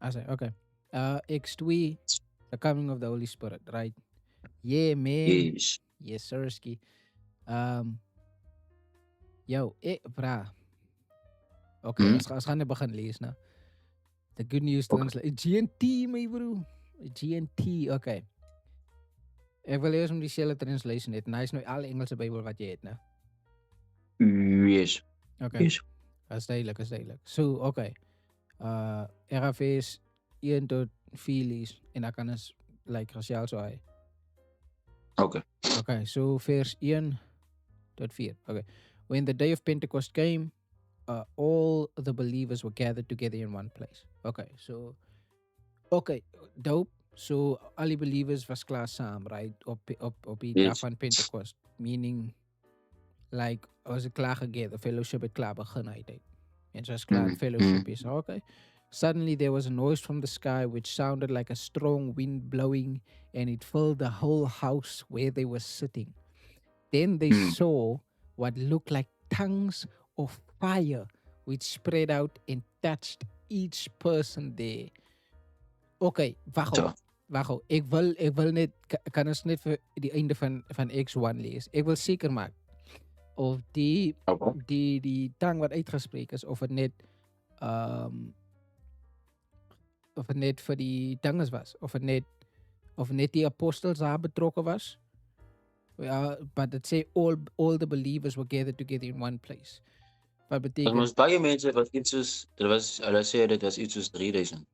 I say, okay. X2, the coming of the Holy Spirit, right? Yeah, man. Yes. Yes, sirski. Um, yo, bra. Okay, Hmm? as gaan begin lees, nou. The Good News Okay. Translate. GNT, my bro. GNT, okay. Ek wil eers om dieselfde translation het. En hy is nou alle Engelse Bybel wat jy het, nou. Yes. Okay. Yes. Is duidelik, is duidelik. So, okay. RFS 1 tot 4 lees. En dan kan ons, like, raciaal so hy. Okay. Okay, so vers 1 tot 4. Okay. When the day of Pentecost came, all the believers were gathered together in one place. Okay, so okay, dope. So al die believers was klaar saam, right? Op die dag Yes. van Pentecost. Meaning, like, was het klaar together, fellowship het klaar begin uit. En so was klaar Mm. fellowship is. Okay. Suddenly there was a noise from the sky which sounded like a strong wind blowing, and it filled the whole house where they were sitting. Then they Mm. saw what looked like tongues of fire which spread out and touched each person there. Okay, wag So. op. Wag op. Ek wil net kan ons net vir die einde van X1 lees. Ek wil seker maak of Okay. die tang wat uitgespreek is of dit net um of dit net vir die dinges was of net die apostels daar betrokke was. Ja, but it say all the believers were gathered together in one place. Wat Er beteken was baie mense wat iets soos hulle sê dit was iets soos 3000.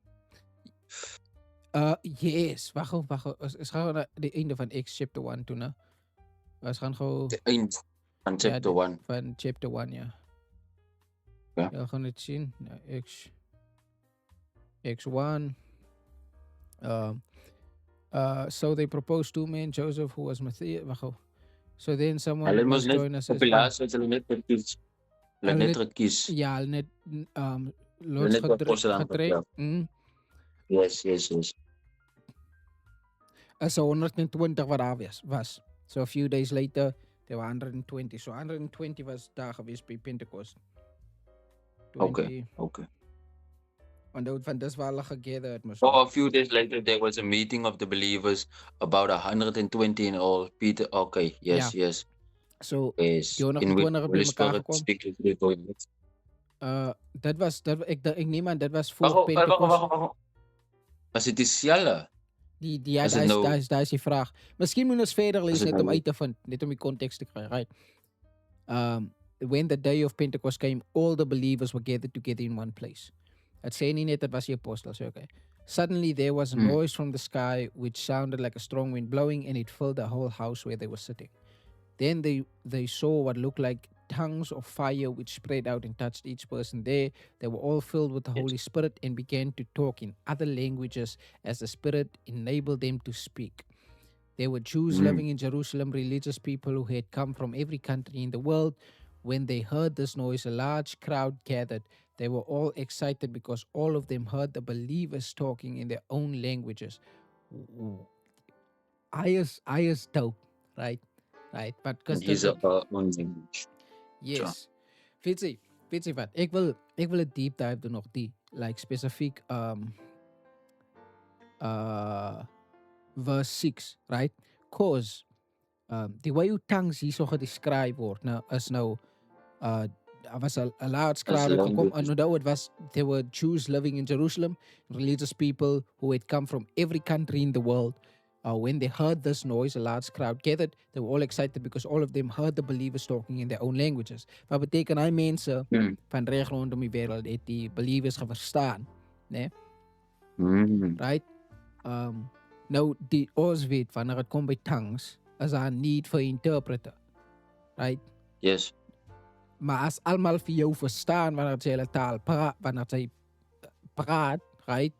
yes, wag op. Ons gaan na die einde van X chapter 1 toe, né? Ons gaan gou Die eind van ja, chapter 1. van chapter 1, ja. Ja. Ja, gaan dit sien. Nou, X1. So they proposed two men, Joseph, who was Matthias. Wag op. So then someone Hulle mos must net join us op as die laaste het hulle net gekies. Hulle Hulle net net- gekies. ja, hulle net Hulle los net apostels getrek. aangestel. Yes, yes, yes. Is 120 wat daar was. So a few days later, there were 120. So 120 was daar geweest by Pentecost. 20. Okay. Okay. Want van dis waar hulle gegathered moes. So a few days later there was a meeting of the believers, about 120 in all. Peter, okay, yes, yes. So Yes. die In which 120 het Holy by mekaar Spirit gekom. speak to the voice. Ek neem aan dit was Wag, voor Pentecost. wag. Was dit dieselfde? Ja, Is het nou- daar is die vraag. Miskien moet ons verder lees Is het net om nou- uit te vind, net om die konteks te kry, right? When the day of Pentecost came, all the believers were gathered together in one place. Het sê nie net dit was die apostels, okay. Suddenly there was a noise from the sky which sounded like a strong wind blowing, and it filled the whole house where they were sitting. Then they saw what looked like tongues of fire which spread out and touched each person there. They were all filled with the Yes. Holy Spirit and began to talk in other languages as the Spirit enabled them to speak. There were Jews living in Jerusalem, religious people who had come from every country in the world. When they heard this noise, a large crowd gathered. They were all excited because all of them heard the believers talking in their own languages. I is dope, right? Right, but because Dis 'n language. yes, Fitzy, wat ek wil 'n deep dive doen nog die like spesifiek verse 6, right? Cause die way hoe tongues hierso gedescribe word nou is nou daar was a large crowd As wat gekom languages. en nou there were Jews living in Jerusalem, religious people who had come from every country in the world. When they heard this noise, a large crowd gathered. They were all excited because all of them heard the believers talking in their own languages. Wat beteken hy mense van reg rondom die wêreld het die believers verstaan, né? Right? Nou die ons weet wanneer dit kom by tongues, is daar 'n need vir 'n interpreter. Right? Yes. Maar as almal vir jou verstaan wanneer jy hulle taal wanneer jy praat, right?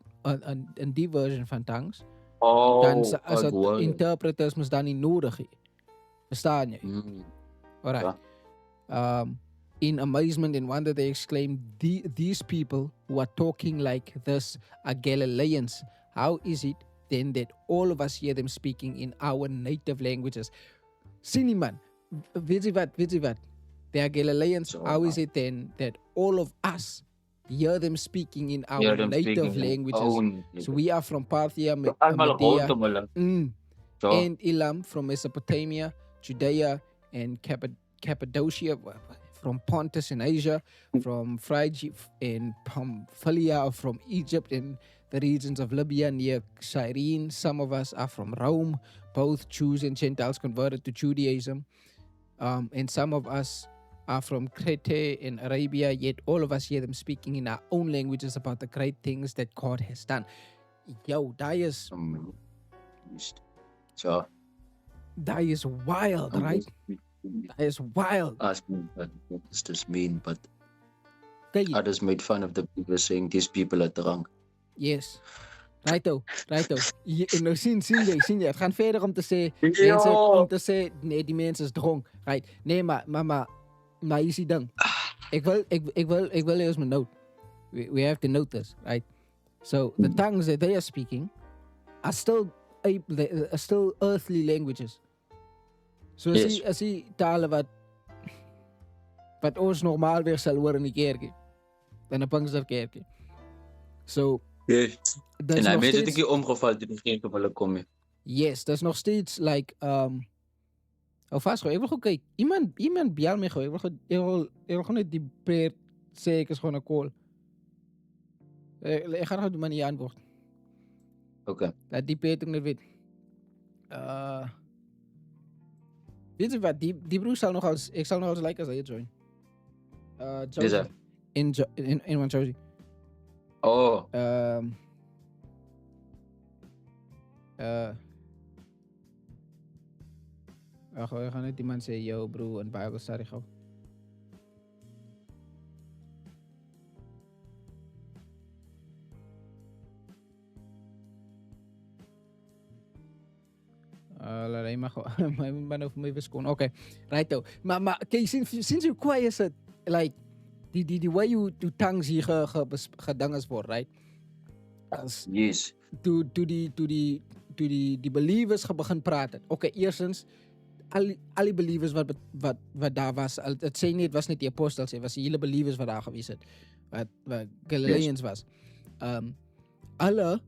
In die version van tongues, dan as dit interpreters mos dan nie nodig hê. Verstaan jy? Alright. In amazement and wonder they exclaimed, these people who are talking like this are Galileans. How is it then that all of us hear them speaking in our native languages? Sien nie man, weet jy wat? They are Galileans. How is it then that all of us hear them speaking in our hear them native speaking in languages. own. So we are from Parthia, Allemaal Media, rondom hulle. So, and Elam from Mesopotamia, Judea, and Cappadocia, from Pontus in Asia, from Phrygia and Pamphylia, from Egypt and the regions of Libya near Cyrene. Some of us are from Rome, both Jews and Gentiles converted to Judaism. And some of us are from Crete in Arabia, yet all of us hear them speaking in our own languages about the great things that God has done. Yo, that is so that is wild, right? That is wild. Ask me what does this mean, but Kijk, others made fun of the people saying these people are drunk. yes. Righto. Nou sien jy, het gaan verder om te sê, nee, die mense is dronk. Right? Nee, maar hier is die ding. Ek wil hê ons moet note. We have to note this, right? So the tongues that they are speaking are still earthly languages. So as die tale wat ons normaal weer sal hoor in die kerkie. In 'n Pinksterkerkie. So yes. En hy mense het ek omgeval toe die vriend op hulle kom. Yes, that's nog steeds like hou vas gou. Ek wil gou kyk. Iemand bel my gou. Ek wil gou net die prayer sê ek is gewoon 'n call. Ek gaan gou die man nie antwoord. Okay. Dat die prayer net weet. Weet jy wat? Die broer sal nog als ek sal nog als like as hy join. Josie. In one Josie. Oh. Ek gaan net iemand sê, yo bro, in Bible study gou. Laat hy maar gou, my man of my verskoon. Okay, right nou. Maar kyk, sinds hoe kwaai is het, like, die way you do tongues hier gedinges word, right? As, yes. Toe die believers begin praat het. Okay, eerstens al die believers wat daar was, het sê nie, het was net die apostels, het was die hele believers wat daar gewees het, wat Galileans was. Alle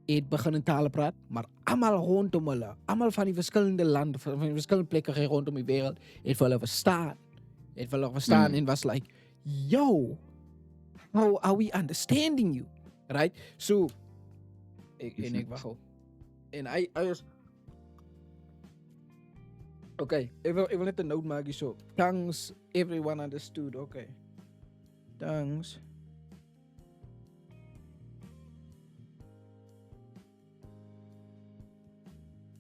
het begin in tale praat, maar almal rondom hulle, almal van die verskillende lande, van die verskillende plekke rondom die wêreld, het vir hulle verstaan, en was like, yo, how are we understanding you? Right? So, ek wag gou. En hy was okay, ek wil net 'n note maak hier so. Tongues, everyone understood. Okay. Tongues.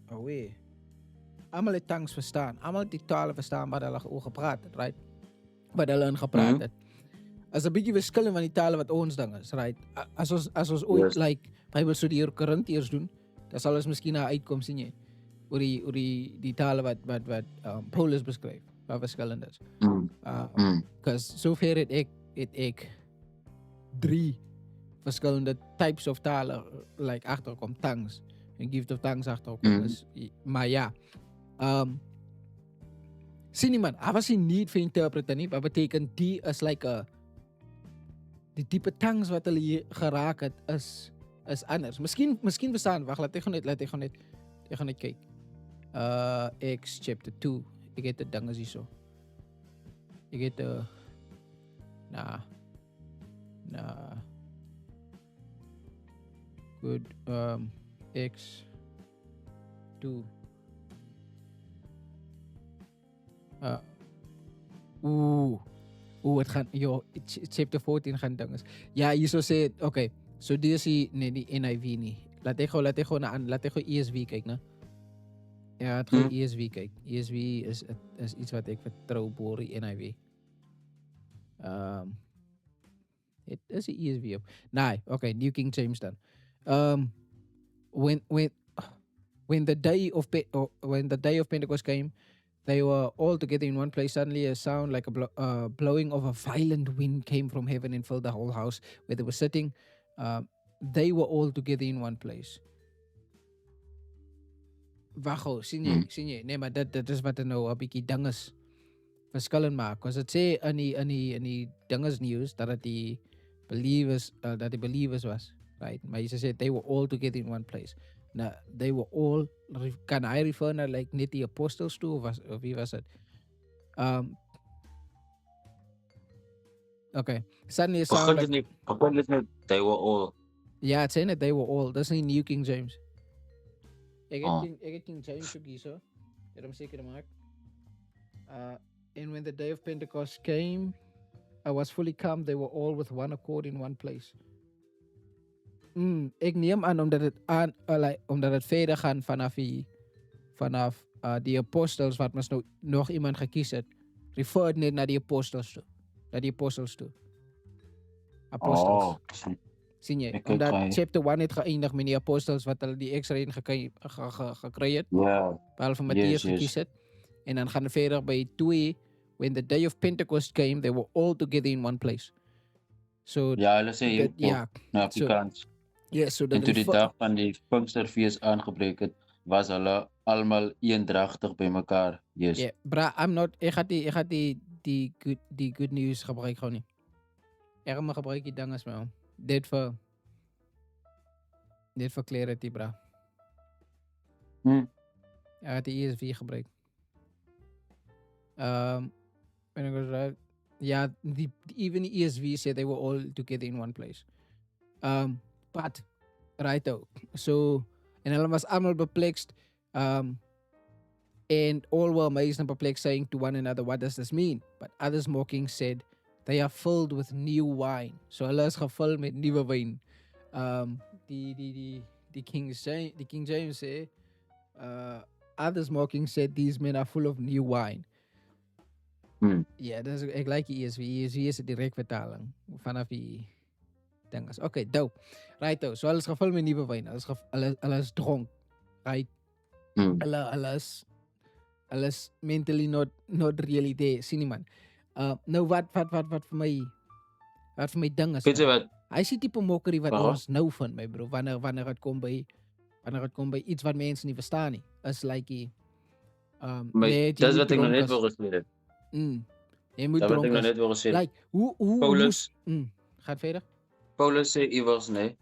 Away. Almal het tongues verstaan. Almal het die tale verstaan wat hulle oor gepraat het, right? Wat hulle in gepraat het. As 'n bietjie verskil van die tale wat ons ding is, right? As ons ooit like Bybelstudie oor Korintiërs doen, dan sal ons miskien na uitkom sien jy oor die tale wat Paulus beskryf, wat verskillend is. Because sover het ek 3 verskillende types of tale like agterkom, tongues en gift of tongues agterkom is, maar ja. Sien nie man, I was nie need vir interpreter nie, wat beteken die is like die tipe tongues wat hulle hier geraak het is anders. Miskien verstaan, wag, laat ek gaan net kyk. Acts chapter 2. Ek het dit dinge hier so. Ek het good Acts 2. Het gaan, chapter 14 gaan dinges. Ja, hierso sê, okay, so dis die NIV nie. Laat ek gou ESV kyk, né? Ja, het gaan ESV kyk. ESV is iets wat ek vertrou boor die NIV. Het is die ESV op. Nee, okay, New King James dan. When the day of Pentecost came, they were all together in one place. Suddenly a sound like a blowing of a violent wind came from heaven and filled the whole house where they were sitting. They were all together in one place. Wag, sien jy? Nee, maar dit is wat nou 'n bietjie dinges verskillend maak. Was dit sê in die dinges news dat dit believers, that the believers was, right? Maar Jesus said they were all together in one place. Now, they were all, can I refer naar like net die apostles toe, of wie was het? Okay. Suddenly it sounded like... Begin het net, they were all. Ja, het zijn het, they were all. Dat is niet New King James. Ik heb King James ook hier zo. Dat hem zeker gemaakt. And when the day of Pentecost came, I was fully come, they were all with one accord in one place. Ik neem aan omdat het verder gaan vanaf die apostels, wat mas nou nog iemand gekies het, referred net naar die apostels toe. Naar die apostels toe. Apostels. Sien jy? Omdat chapter 1 het geëindig met die apostels wat hulle die extra in gekry het. Ja. Behalve Matthias gekies het. En dan gaan we verder by 2. When the day of Pentecost came, they were all together in one place. So ja, hulle sê hier na Afrikaans. So en toe die dag van die Pinksterfees aangebreek het, was hulle almal eendragtig by mekaar. Yes. Yeah, bra, ek gaat die good news gebruik gewoon nie. Ek gaan maar gebruik die ding as my om. Dit vir clarity, bra. Ek gaat die ESV gebruik. When I was right, yeah, even the ESV said they were all together in one place. But right though, so en hulle was almal perplexed, and all were amazed and perplexed, saying to one another, "What does this mean?" But others mocking said, "They are filled with new wine." So hulle is gevul met nuwe wyn. Die King James sê, others mocking said, "These men are full of new wine." Ja, ek like die ESV. ESV is 'n direk vertaling vanaf die dinges. Okay, dope. Right, though. So hulle is gevul met nuwe wyn. Hulle is dronk. Right? Hulle is mentally not really there. Sien nie man. Nou wat vir my ding is. Weet jy wat? Hy is die tipe mokkery wat ons nou vind, my bro. Wanneer het kom by iets wat mense nie verstaan nie. Is like dis wat ek nog net wil gesê het. Jy moet dronk is. Like, hoe Paulus, gaat verder? Paulus sê iewers, nee,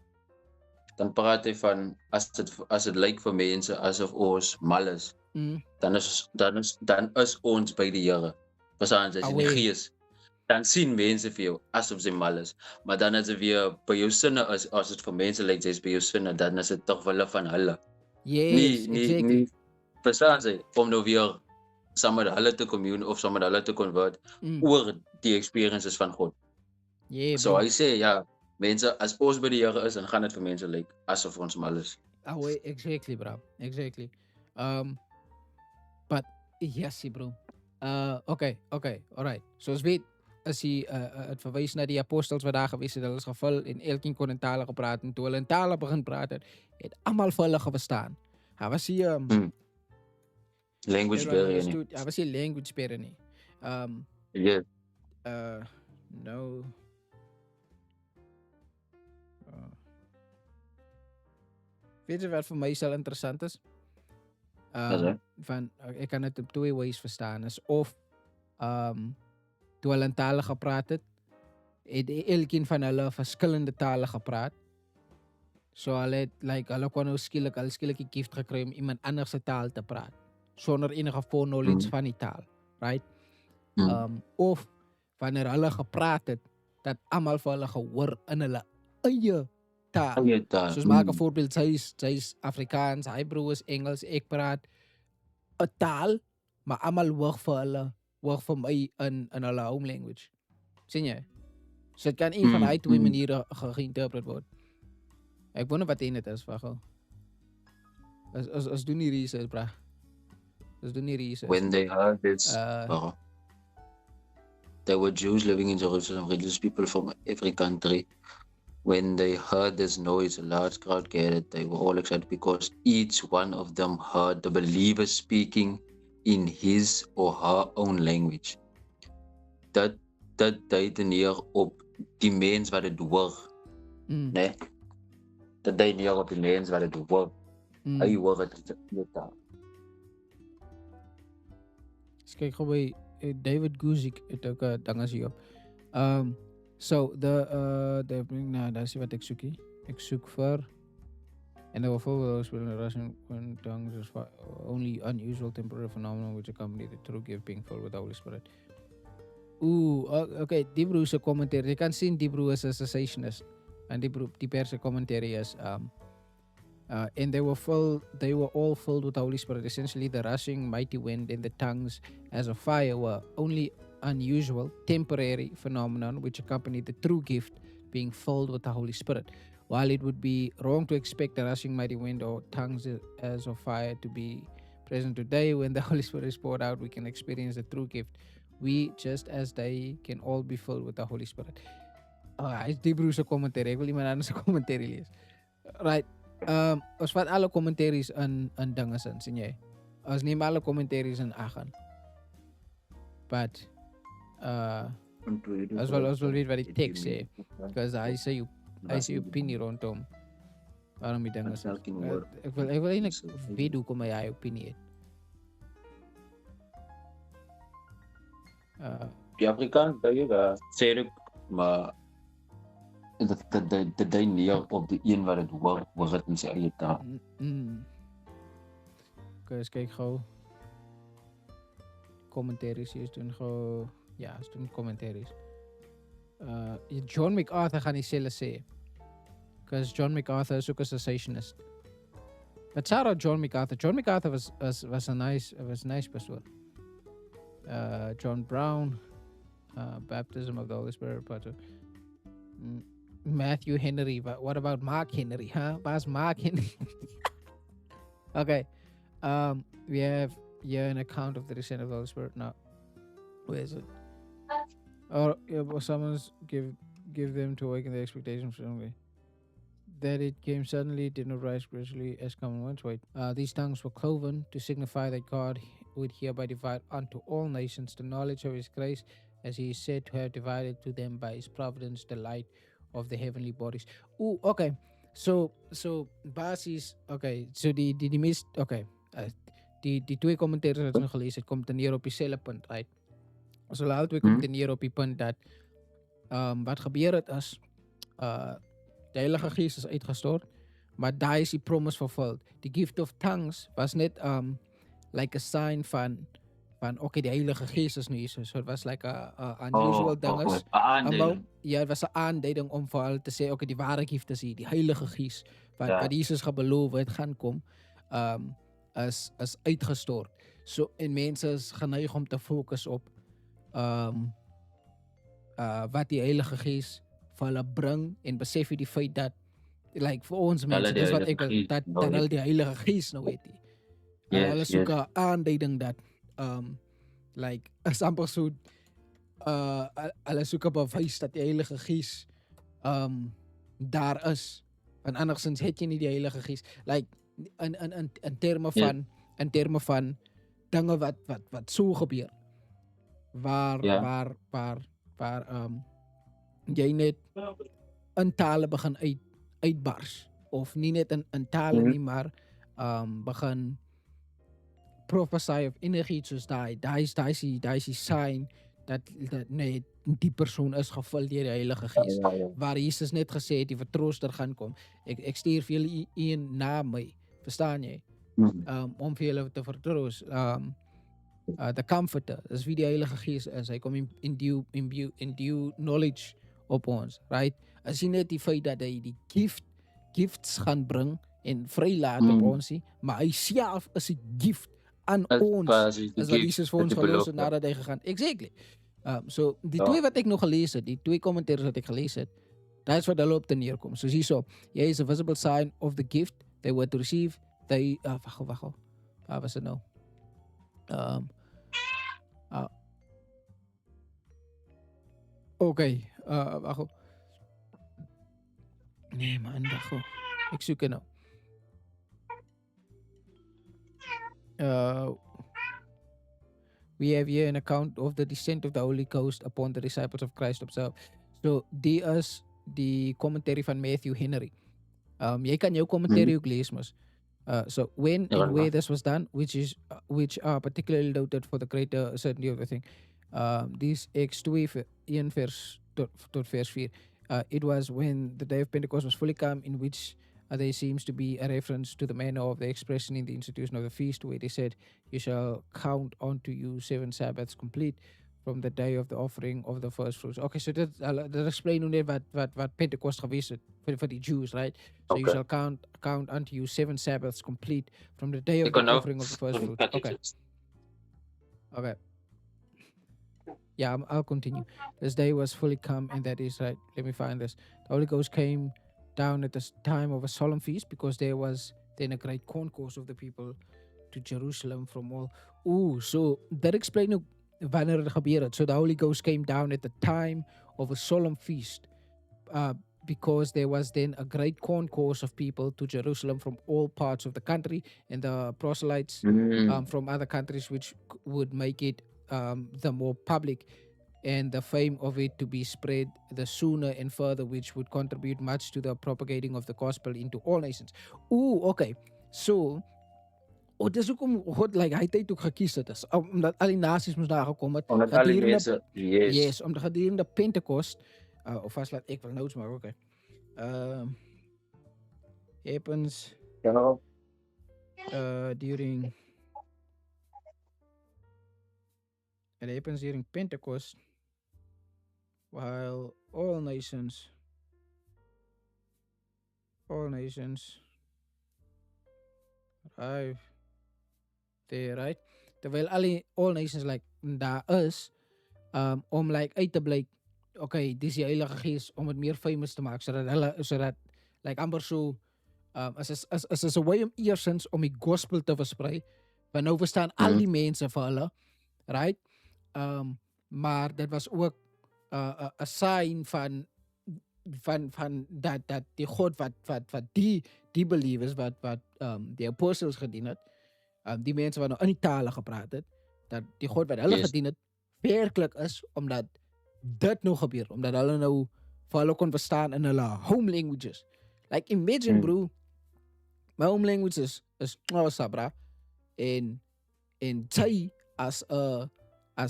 dan praat hy van, as het lyk vir mense asof ons mal is, dan is ons by die Here. Verstaan jy, as in die gees, dan sien mense vir jou asof sy mal is, maar dan as dit weer by jou sinne is, as dit vir mense lyk jy's by jou sinne, dan is dit toch wille van hulle. Yes, exactly. Verstaan jy, om nou weer saam met hulle te commune of saam met hulle te convert oor die experiences van God. Yeah, so hy sê, ja, mense, as ons by die Here is, dan gaan dit vir mense lyk asof ons mal is. Exactly, bro. Exactly. But, yes, bro. Okay, alright. Soos weet, as hy het verwys na die apostels wat daar gewees het, hulle is gevul en elkeen kon in tale gepraat, en toe hulle in tale begin praat het almal vir hulle verstaan. Hy was hier language barrier nie. Hy was hier language barrier nie. Yeah. No. Weet jy wat vir my sal interessant is? Ek kan het op 2 ways verstaan. Is of toe hulle in tale gepraat het elkeen van hulle verskillende tale gepraat. So hulle kon nou skielik die gift gekry om iemand anders se taal te praat. Sonder enige knowledge van die taal. Right? Of wanneer hulle gepraat het, dat almal vir hulle gehoor in hulle eie taal. Soos maak 'n voorbeeld, sy is Afrikaans, hy broer is Engels, ek praat 'n taal, maar almal hoor vir my in hulle home language. Sien jy? So dit kan een van die 2 maniere geïnterpreteer word. Ek wonder wat dit is, wag gou. As doen nie research, bra. As doen nie research. When they heard this, there were Jews living in Jerusalem, religious people from every country. When they heard this noise, a large crowd gathered. They were all excited because each one of them heard the believers speaking in his or her own language. Dat dui neer op die mens wat dit hoor. Nee? Dat dui neer op die mens wat dit hoor. Hy hoor het in die taal. Kijk gou by David Guzik het ook 'n ding as hier op. So nou, daar is wat ik zoek hier. Ik zoek voor. And there were four those in the Russian tongues is only unusual temporary phenomenon which accompany the true gift being filled with the Holy Spirit. Okay, die broer se commentary. Je kan zien die broer is een cessationist. En die perse commentary is and they were all filled with the Holy Spirit. Essentially, the rushing mighty wind and the tongues as a fire were only unusual, temporary phenomenon which accompanied the true gift being filled with the Holy Spirit. While it would be wrong to expect the rushing mighty wind or tongues as of fire to be present today, when the Holy Spirit is poured out, we can experience the true gift. We, just as they, can all be filled with the Holy Spirit. Hy is die broer se commentary. Ek wil iemand anders se commentary lees. Right. Ons vat alle commentaries in dinge sin, sien jy? Ons neem alle commentaries in ag aan. But as well read wat die text sê, because hy sê jou opinie rondom waarom die dinge is. Ek wil eintlik weet hoekom hy opinie het. Die Afrikaans sê ek, maar dat hy neer op die een wat het hoor het in sy eie taal. Okay, eens kyk gou. Commentaries hier doen gou. Ja, is doen commentaries. John MacArthur gaan dieselfde sê. Because John MacArthur is ook 'n cessationist. But shout out John MacArthur. John MacArthur was a nice persoon. John Brown, Baptism of the Holy Spirit, Matthew Henry. What about Mark Henry? Huh? Where's Mark Henry? Okay. We have here an account of the descent of the Holy Spirit. Now, where is it? Or someone's give them to awaken the expectations only. That it came suddenly, did not rise gradually as common once. Wait. These tongues were cloven to signify that God would hereby divide unto all nations the knowledge of his grace, as he is said to have divided to them by his providence the light of the heavenly bodies. Okay. So basis, okay. So die meest, okay. Die twee commentators wat ons gelees het, komt neer op dieselfde punt, right? So hulle al twee komt neer op die punt dat wat gebeur het is die Heilige Gees is uitgestort, maar daar is die promise fulfilled. Die gift of tongues was net like a sign van okay, die Heilige Gees is nu hier. So it was like a unusual ding. Ja, het was 'n aanduiding om vir hulle te sê okay, die ware gift is hier, die Heilige Gees wat Jesus gebeloof het gaan kom, is uitgestort. So en mense is geneig om te fokus op wat die Heilige Gees vir hulle bring en besef jy die feit dat like vir ons mense dis wat ek wil dat hulle die Heilige Gees nou het. Hulle soek 'n aanduiding dat like as amper so hulle soek 'n bewys dat die Heilige Gees daar is. En andersins het jy nie die Heilige Gees like in terme van dinge wat so gebeur waar jy net in tale begin uitbars of nie net in tale nie, maar begin prophesy of enigiets soos daai is die sign dat nee, die persoon is gevul deur die Heilige Gees. Waar Jesus net gesê het die vertrooster gaan kom. Ek stuur vir julle een na my. Verstaan jy? Om vir julle te vertroos. The Comforter, dis wie die Heilige Gees is. Hy kom in due knowledge op ons, right? As jy net die feit dat hy die gifts gaan bring en vrylaat op ons, maar hy self is 'n gift aan ons, as wat Jesus vir ons gelos het nadat hy gegaan. Exactly. So die twee wat ek nog gelees het, die twee commentaries wat ek gelees het, dat is wat hulle op te neerkom. So hierso, here is a visible sign of the gift they were to receive. They wag. Waar was dit nou? Okay, wag. Nee man, wag. Ek soek dit nou. We have here an account of the descent of the Holy Ghost upon the disciples of Christ themselves. So die is die commentary van Matthew Henry. Jy kan jou commentary ook lees mos. So when and where this was done, which are particularly noted for the greater certainty of the thing. These Acts 2 1 vers tot vers 4. It was when the day of Pentecost was fully come, in which there seems to be a reference to the manner of the expression in the institution of the feast, where they said, "You shall count unto you 7 Sabbaths complete from the day of the offering of the first fruits." Okay, so dat explain hoe net wat Pentecost geweest het for the Jews, right? So you Okay. shall count unto you 7 Sabbaths complete from the day of Ek the kan nou offering of the first fruits. Okay. Okay. Yeah, I'll continue. This day was fully come, and that is right. Let me find this. The Holy Ghost came down at the time of a solemn feast, because there was then a great concourse of the people to Jerusalem from all. Ooh, so that explains ook wanneer het gebeur het. So the Holy Ghost came down at the time of a solemn feast, because there was then a great concourse of people to Jerusalem from all parts of the country, and the proselytes from other countries, which would make it the more public, and the fame of it to be spread the sooner and further, which would contribute much to the propagating of the gospel into all nations. Ooh, okay. So, dis hoekom God like hy tyd ook gekies het, is omdat al die nasies moes daar gekom het. Omdat al die mense, Yes, omdat gedurende Pentecost, of as laat ek wil notes maar, okay. Happens during it happens during Pentecost, while all nations arrive there, right? Terwyl all nations like daar is, om like uit te blyk, okay, dis die Heilige Gees om het meer famous te maak, sodat like amper so as a way om eersins om die gospel te versprei, want nou verstaan al die mense vir hulle, right? Maar dit was ook 'n sign van dat die God wat die believers wat die apostles gedien het, die mense wat nou in die tale gepraat het, dat die God wat hulle gedien het werklik is, omdat dit nou gebeur, omdat hulle nou vir hulle kon verstaan in hulle home languages. Like imagine bro, my home language is Sabra, en sy as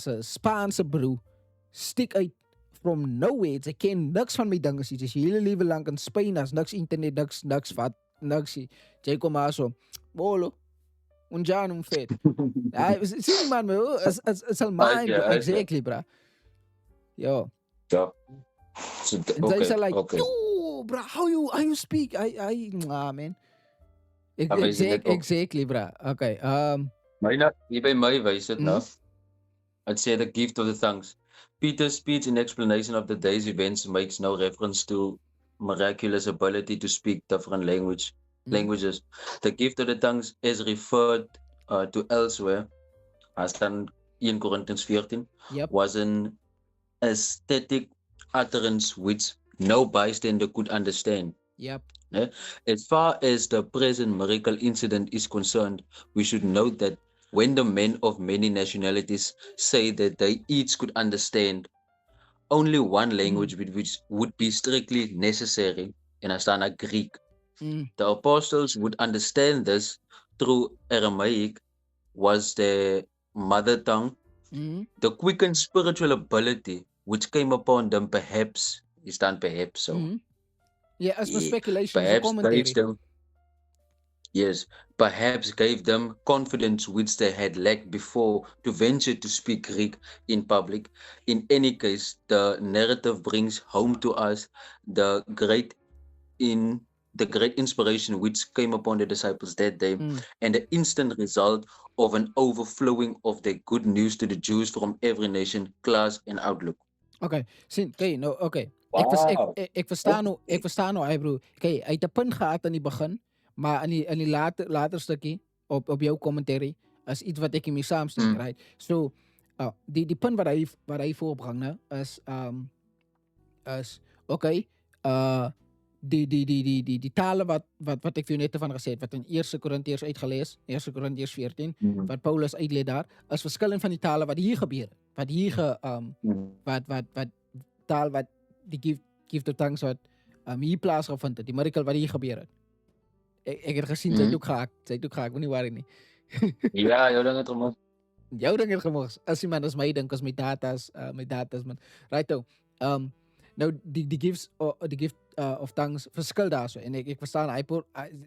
a Spaanse bro stick uit from nowhere. Sy ken niks van my dinge, sy is hele lewe lank in Spanje, as niks internet, niks wat, niks. Jy kom maar so, bolo, unjano vet. Sien man, it's al mine, exactly, bra. Yo. Ja. So, and they say like, yo, bro, how you speak? Man. Exactly, bro. Okay. Hier by my wys dit nou. It said the gift of the tongues. Peter's speech in explanation of the day's events makes no reference to miraculous ability to speak different languages. The gift of the tongues is referred to elsewhere, as in 1 Corinthians 14, was an aesthetic utterance which no bystander could understand. As far as the present miracle incident is concerned, we should note that when the men of many nationalities say that they each could understand only one language which would be strictly necessary, and I stand at Greek, the apostles would understand this through Aramaic, was their mother tongue. The quickened spiritual ability which came upon them perhaps, so. Yeah, as for speculation, perhaps gave them confidence which they had lacked before to venture to speak Greek in public. In any case, the narrative brings home to us the great inspiration which came upon the disciples that day, and the instant result of an overflowing of the good news to the Jews from every nation, class, and outlook. Okay, okay. Wow. Ek verstaan nou, bro. Okay, uit 'n punt gehad aan die begin, maar in die later stukkie op jou commentary is iets wat ek mee saamstem, right? So, die punt wat hy voorbring, né, is okay, die tale wat ek vir jou net van gesê het, wat in 1 Korintiërs uitgelees, 1 Korintiërs 14, wat Paulus uitlei daar, is verskillend van die tale wat hier gebeur, wat hier wat taal wat die gift of tongues wat hier plaasgevind het, die miracle wat hier gebeur het. Ek het gesien, sy het ook gehaak, moet nie worry nie. Ja, jou ding het gemors. Jou ding het gemors. As my dink, as my datas man. Right, Nou, die gift of thanks verskil daarso. En ek verstaan,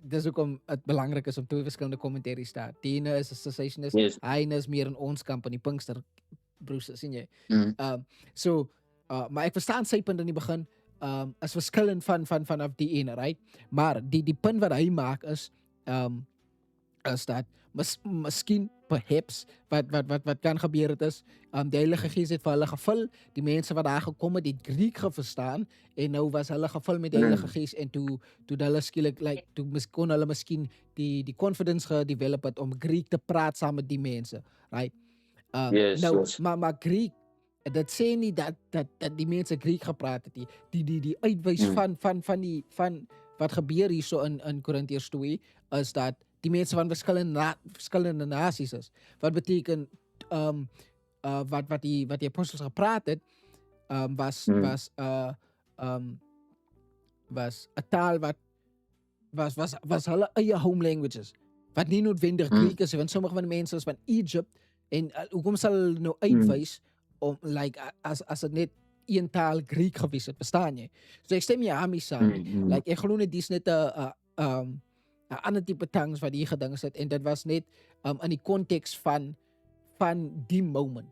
dis hoekom het belangrijk is om twee verschillende commentaries te hebben. Die ene is een cessationist, Yes. hy is meer in ons kamp, in die Pinkster broers, sien jy? Mm. Maar ek verstaan sy punt in die begin, is verskillend vanaf die ene, right? Maar die punt wat hy maak is dat miskien perhaps wat kan gebeur het is, die Heilige Gees het vir hulle gevul, die mense wat daar gekom het, die Griek verstaan, en nou was hulle gevul met die Heilige Gees, en toe hulle skielik, toe kon hulle miskien die confidence gedevelop het om Griek te praat saam met die mense, right? Yes. Maar Griek, dat sê nie dat die mense Griek gepraat het, die uitwys van wat gebeur hier so in Korintiërs 2, is dat die mense van verskillende nasies is. Wat beteken, wat die apostels gepraat het, was 'n taal was hulle eie home languages, wat nie noodwendig Griek is, want sommige van die mense is van Egypt, en hoekom sal hulle nou uitwys, om, as het net een taal Griek gewees het, verstaan jy? So ek stem jy aan saam, ek glo net, dis net 'n ander type tongues wat hier gedink het, en dit was net in die konteks van die moment.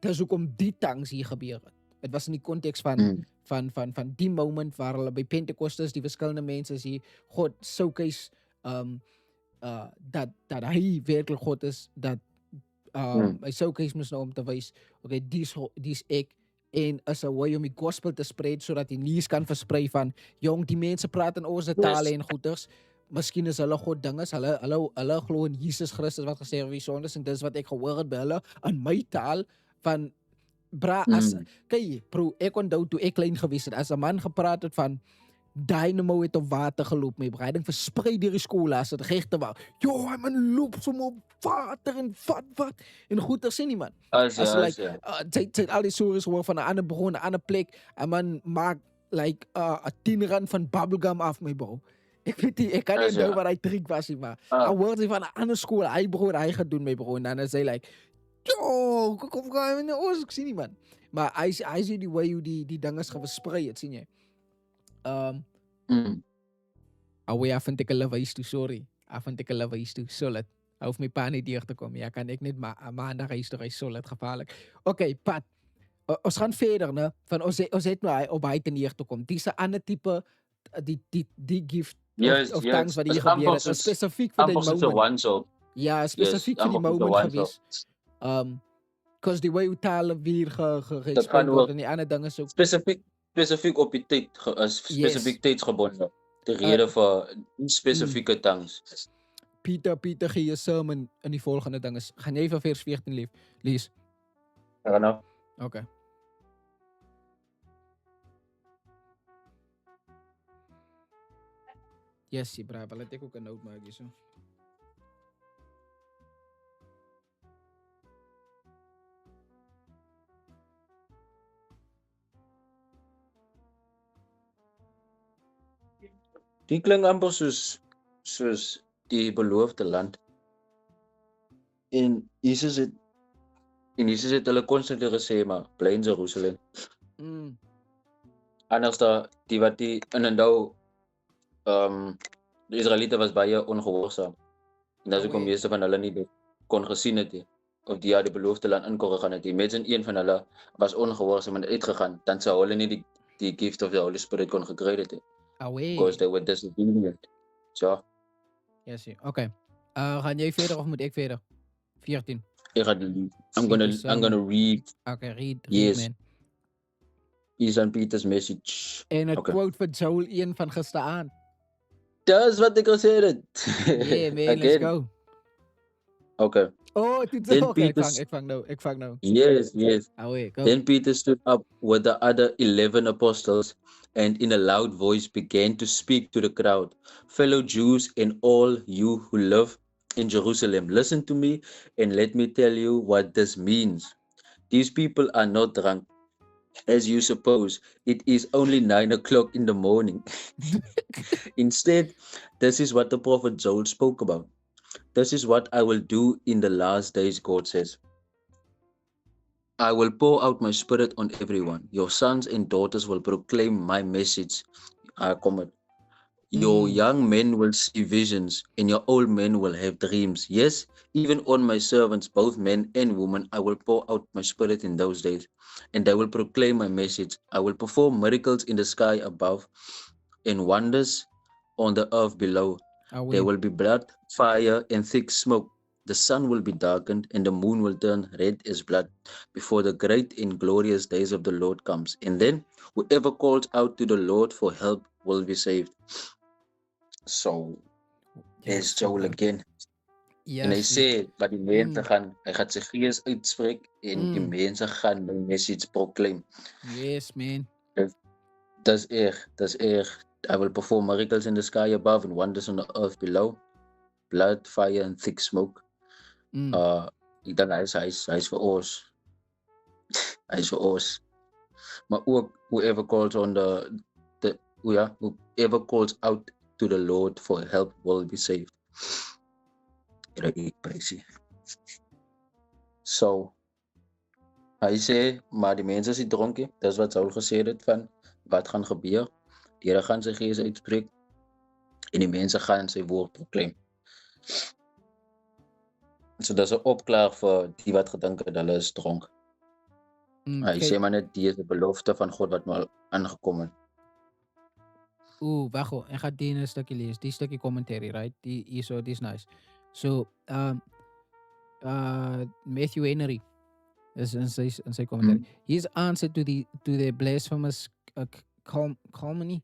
Dis hoekom die tongues hier gebeur het. Het was in die konteks van die moment waar hulle by Pentekostes, die verskillende mense hier, God showcase dat hy werklik God is, dat hy showcase moes nou om te wys, okay, dis ek, en is 'n way om die gospel te spread, sodat die nuus kan versprei van, jong, die mense praat in ons tale en goeders, miskien is hulle God dinges, hulle glo in Jesus Christus wat gesterf het sondes, en dis wat ek gehoor het by hulle, in my taal, van, kyk, bro, ek onthou toe ek klein gewees het, as 'n man gepraat het van, dynamo het op water geloop, my breiding verspreid deur die skool, as het regte was, hy man loop som op water, en wat, en goeders sien nie man, sy het al die stories gehoor van 'n ander bron, 'n ander plek, en man maak, 'n 10 rand van bubblegum af, my bro. Ek weet nie, ek kan nie onthou wat hy trick was nie, maar hy hoort hy van 'n ander skool, hy gedoen, my bro, en dan is hy kom gaan in ons, ek sien nie man. Maar hy sê die way hoe die dinges versprei het, sien jy. Af en ek hulle wys toe, sorry. Af en ek hulle wys toe, solid. Hou hoef my pa nie deur te kom. Ja, kan ek net maandag huis toe, hy solid, gevaarlik. Okay, Pat. Ons gaan verder, né? Van ons het nou op hy te neer te kom. Dis 'n ander tipe die gift of thanks wat hier gebeur het, spesifiek vir die moment. Ja, spesifiek vir die moment gewees. Because die way hoe tale weer gespreek word, en die ander dinge so spesifiek op die tyd, spesifiek tydsgebonde, die rede vir spesifieke tongues. Pieter gee 'n sermon in die volgende dinge. Gaan jy vir vers 14 lees? Ja, nou. Okay. Yes, bravo. Laat ek ook 'n note maak hierso. Die klink amper soos die beloofde land. En Jesus het hulle konstant gesê, maar bly in Jerusalem. Anders die wat die in onthou, die Israeliete was baie ongehoorsaam. En dis hoekom meeste van hulle nie dit kon gesien het nie, of die beloofde land in kon gegaan het nie. Imagine een van hulle was ongehoorsaam en uitgegaan, dan sou hulle nie die gift of the Holy Spirit kon gekry het nie. Because they were disobedient. So. Yes, okay. Gaan jy verder of moet ek verder? 14. I'm gonna read. Okay, read man. Is on Peter's message. En 'n quote vir Joel 1 van gisteraand. Dis wat ek gesê het. Yeah, man, let's go. Okay. Oh, ek vang nou. Yes. Go. Then Peter stood up with the other 11 apostles and in a loud voice began to speak to the crowd. Fellow Jews and all you who live in Jerusalem, listen to me and let me tell you what this means. These people are not drunk, as you suppose. It is only 9 o'clock in the morning. Instead, this is what the prophet Joel spoke about. This is what I will do in the last days, God says. I will pour out my spirit on everyone. Your sons and daughters will proclaim my message. Comment. Your young men will see visions, and your old men will have dreams. Yes, even on my servants, both men and women, I will pour out my spirit in those days, and they will proclaim my message. I will perform miracles in the sky above and wonders on the earth below. There will be blood, fire, and thick smoke. The sun will be darkened, and the moon will turn red as blood before the great and glorious days of the Lord comes. And then whoever calls out to the Lord for help will be saved. So, there's Joel again. En hy sê wat die mense gaan, hy gaan sy gees uitspreek en die mense gaan die message proclaim. Yes, man. Dis erg. I will perform miracles in the sky above and wonders on the earth below. Blood, fire and thick smoke. Ek dink hy's vir ons. Hy's vir ons. Maar ook whoever calls on whoever calls out to the Lord for help will be saved. So, hy sê, maar die mense is dronkie. Dis wat Saul gesê het van wat gaan gebeur. Die Here gaan sy gees uitspreek en die mense gaan sy woord proclaim. So dis 'n opklaar vir die wat gedink het hulle is dronk. Hy sê maar net die is 'n belofte van God wat maar aangekom het. Wag, ek gaan die 'n stukkie lees. Die stukkie commentary, right? Die is nice. So, Matthew Henry is in sy commentary. His answer to the blasphemous calumny.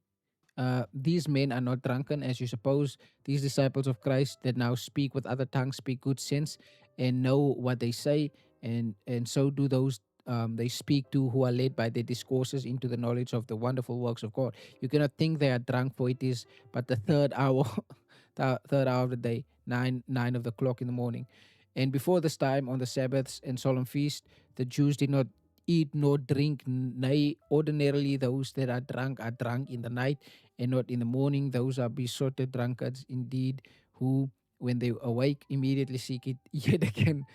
These men are not drunken, as you suppose. These disciples of Christ that now speak with other tongues speak good sense and know what they say, and so do those they speak to who are led by their discourses into the knowledge of the wonderful works of God. You cannot think they are drunk, for it is but the third hour of the day, 9 of the clock in the morning. And before this time, on the Sabbaths and solemn feast, the Jews did not eat nor drink. Nay, ordinarily those that are drunk in the night and not in the morning. Those are besotted drunkards indeed, who, when they awake, immediately seek it yet again.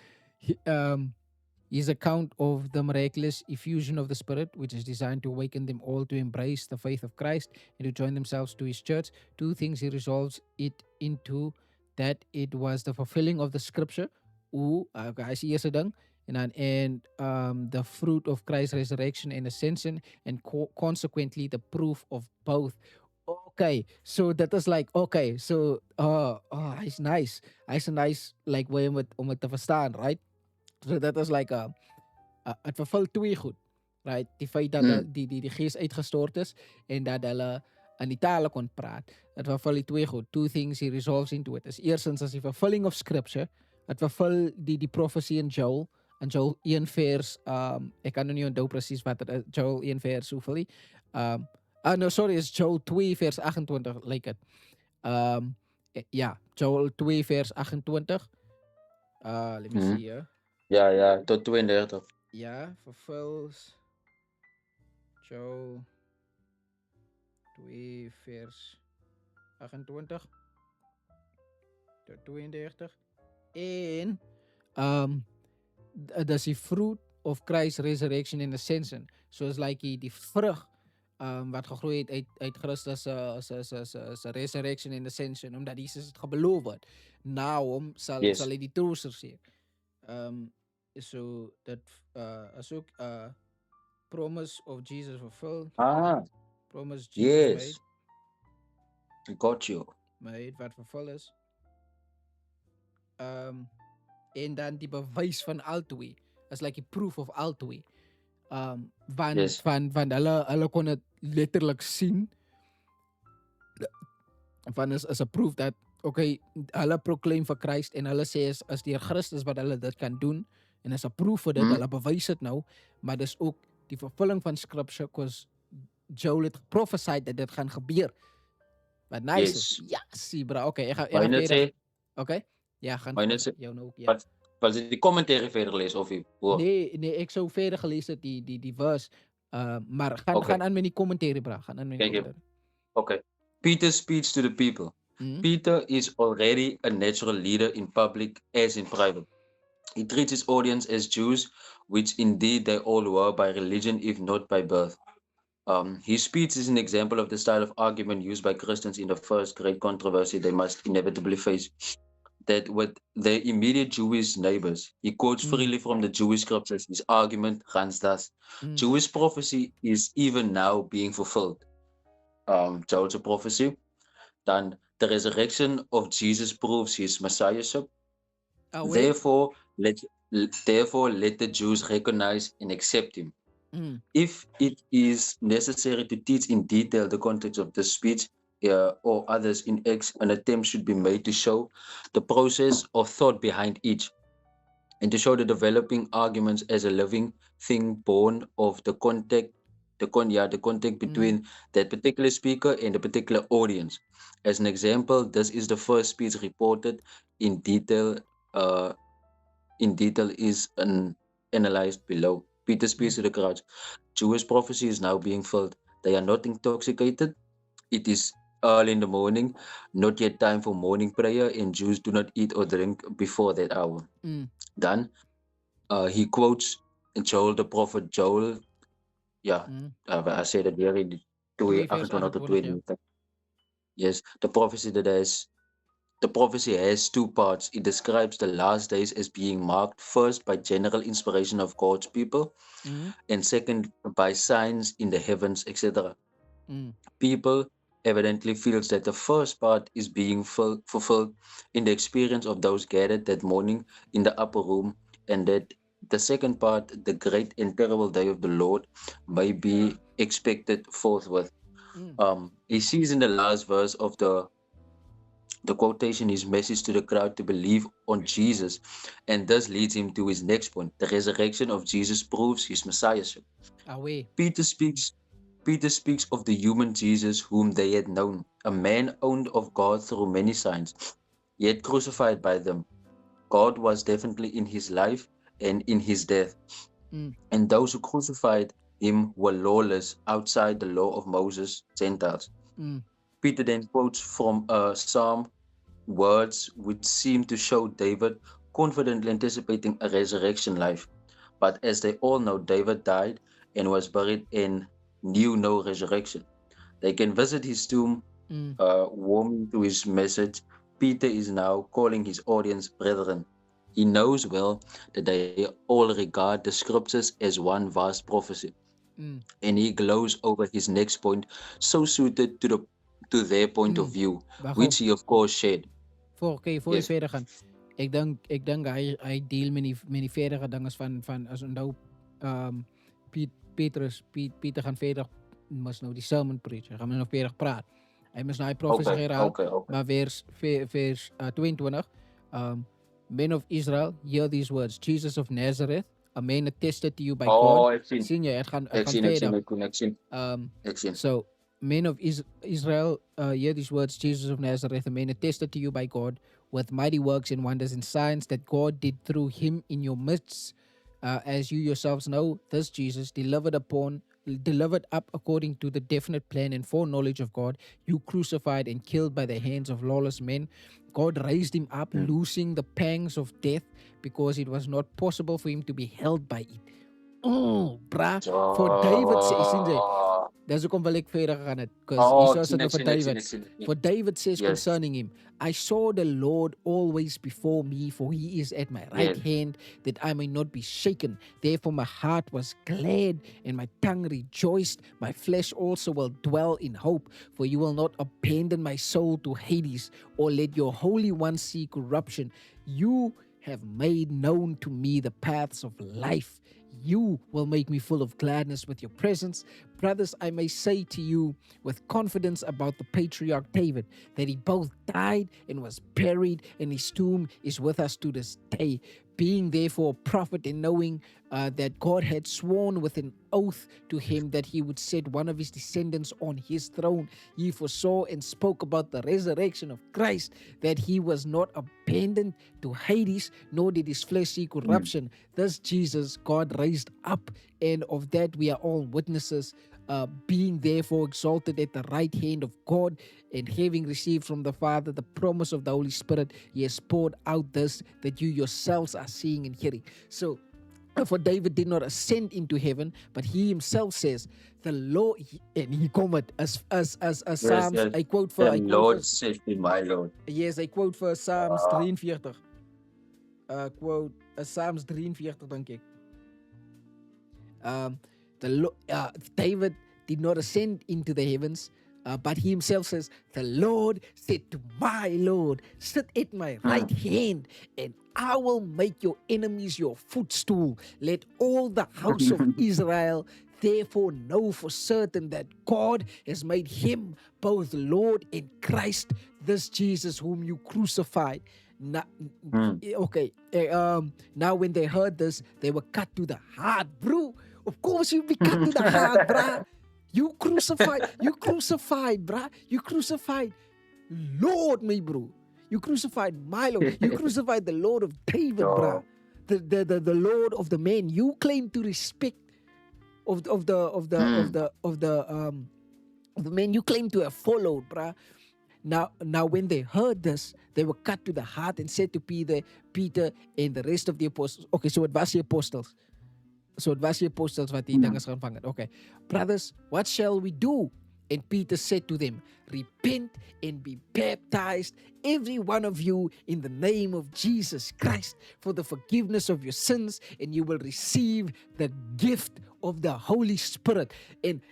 His account of the miraculous effusion of the Spirit, which is designed to awaken them all to embrace the faith of Christ and to join themselves to his church. Two things he resolves it into: that it was the fulfilling of the scripture, guys, and the fruit of Christ's resurrection and ascension, and consequently the proof of both. Okay, so that is like, okay, so it's nice. It's a nice like way om het te verstaan, right? So dat is like het vervul twee goed, right? Die feit dat die gees uitgestort is en dat hulle in die tale kon praat. Het vervul die twee goed. Two things he resolves into it. Is eerstens as die fulfilling of scripture. Het vervul die prophecy in Joel 1 vers, ek kan nou nie onthou presies wat het is, Joel 1 vers hoeveel nie. Is Joel 2 vers 28, like it. Joel 2 vers 28. Let me see here. Ja, tot 32. Ja, fulfills Joel 2 vers 28 tot 32. En dat is die fruit of Christ's resurrection and ascension. So is like die vrug wat gegroei het uit Christus se resurrection and ascension, omdat Jesus het gebeloof het. Na hom sal hy die trooster sê. So that as ook promise of Jesus fulfilled. Promise Jesus made. I got you. Made wat vervul is. En dan die bewys van al twee. Is like die proof of al twee. Van hulle kon het letterlik sien. Van is a proof that hulle proclaim vir Christ en hulle sê is deur Christus wat hulle dit kan doen. En is 'n proof vir dit, hulle bewys dit nou, maar dis ook die vervulling van scripture, because Joel het geprophesied dat dit gaan gebeur. Wat nice is. Ja, sien bro. Okay, ek gaan verder. Okay? Ja, gaan jou nou ook, ja. Was dit die commentary verder lees of jy? Nee, ek sou verder gelees het die verse. Maar gaan aan met die commentary, bro. Gaan aan met die commentary. Okay. Peter's speech to the people. Peter is already a natural leader in public as in private. He treats his audience as Jews which indeed they all were by religion, if not by birth. His speech is an example of the style of argument used by Christians in the first great controversy they must inevitably face, that with their immediate Jewish neighbors. He quotes freely from the Jewish scriptures. His argument runs thus: Jewish prophecy is even now being fulfilled. Joel's prophecy. Then the resurrection of Jesus proves his messiahship. Therefore, let the Jews recognize and accept him. If it is necessary to teach in detail the context of the speech or others in X, an attempt should be made to show the process of thought behind each, and to show the developing arguments as a living thing born of the contact between that particular speaker and the particular audience. As an example, this is the first speech reported in detail. Is analyzed below. Peter speaks to the crowd. Jewish prophecy is now being filled. They are not intoxicated. It is early in the morning, not yet time for morning prayer, and Jews do not eat or drink before that hour. Then he quotes Joel, the prophet Joel. Yeah, I said it here in 2:28. Yes, the prophecy has two parts. It describes the last days as being marked first by general inspiration of God's people, and second by signs in the heavens, etc. People evidently feels that the first part is being fulfilled in the experience of those gathered that morning in the upper room, and that the second part, the great and terrible day of the Lord, may be expected forthwith. He sees in the last verse of the quotation his message to the crowd to believe on Jesus, and thus leads him to his next point. The resurrection of Jesus proves his messiahship. Peter speaks of the human Jesus whom they had known, a man owned of God through many signs, yet crucified by them. God was definitely in his life and in his death. And those who crucified him were lawless, outside the law of Moses, Gentiles. Peter then quotes from a psalm words which seem to show David confidently anticipating a resurrection life. But as they all know, David died and was buried and knew no resurrection. They can visit his tomb, warming to his message. Peter is now calling his audience brethren. He knows well that they all regard the scriptures as one vast prophecy. And he glows over his next point, so suited to their point of view, which he of course shared. Voor je verder gaan. Ik denk hij deel met die verdere dingen van als een nou Pieter gaan verder moest nou die sermon preachen. Gaan we nog verder praten. Hij moest nou professeren. Okay. Maar vers 22. Men of Israel, hear these words. Jesus of Nazareth, a man attested to you by God. Ik zie je, het gaan verder. So, men of Israel, hear these words. Jesus of Nazareth, a man attested to you by God with mighty works and wonders and signs that God did through him in your midst. As you yourselves know, this Jesus, delivered up according to the definite plan and foreknowledge of God, you crucified and killed by the hands of lawless men. God raised him up, loosing the pangs of death, because it was not possible for him to be held by it. For David says, that's ook wil ek verder gaan het, because for David. For David says concerning him, I saw the Lord always before me, for he is at my right hand, that I may not be shaken. Therefore my heart was glad, and my tongue rejoiced. My flesh also will dwell in hope, for you will not abandon my soul to Hades, or let your Holy One see corruption. You have made known to me the paths of life. You will make me full of gladness with your presence. Brothers, I may say to you with confidence about the patriarch David, that he both died and was buried, and his tomb is with us to this day. Being therefore a prophet, and knowing that God had sworn with an oath to him that he would set one of his descendants on his throne, he foresaw and spoke about the resurrection of Christ, that he was not abandoned to Hades, nor did his flesh see corruption. This Jesus God raised up, and of that we are all witnesses. Being therefore exalted at the right hand of God, and having received from the Father the promise of the Holy Spirit, he has poured out this that you yourselves are seeing and hearing. So, For David did not ascend into heaven, but he himself says, the Lord, and he comment as Psalms, yes. I quote for, The Lord said to my Lord. yes, I quote for Psalms 43. Quote, Psalms 43, denk ek. David did not ascend into the heavens, but he himself says, the Lord said to my Lord, sit at my right hand, and I will make your enemies your footstool. Let all the house of Israel therefore know for certain that God has made him both Lord and Christ, this Jesus whom you crucified. Now, okay. Now when they heard this, they were cut to the heart, bro. Of course you'll be cut to the heart, bruh. You crucified, bruh. You crucified Lord, my bro. You crucified my Lord. You crucified the Lord of David, bruh. The Lord of the man you claim to respect, of the man you claim to have followed, bruh. Now when they heard this, they were cut to the heart and said to Peter and the rest of the apostles. Okay, so it was the apostles. So it was die apostels wat die dinges gevang het. Okay. Brothers, what shall we do? And Peter said to them, repent and be baptized, every one of you, in the name of Jesus Christ, for the forgiveness of your sins, and you will receive the gift of the Holy Spirit. And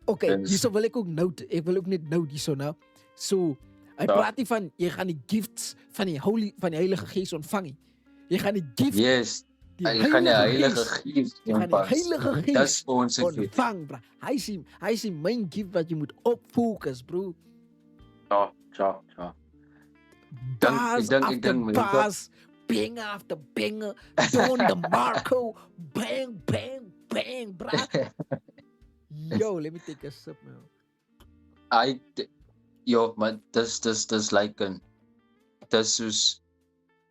okay, hierso wil ek ook note, ek wil ook net note hierso nou. So, hy praat nie van jy gaan die gifts van die Heilige Gees ontvang nie. Jy gaan die gift Jy gaan die Heilige Gees ontvang. Dis ons ontvang, bro. Hy is die main gift wat jy moet opfokus, bro. Ja. Bars after bars, banger after banger, Don DeMarco, bang, bang, bang, bro. Yo, let me take a sip, man. Maar dis like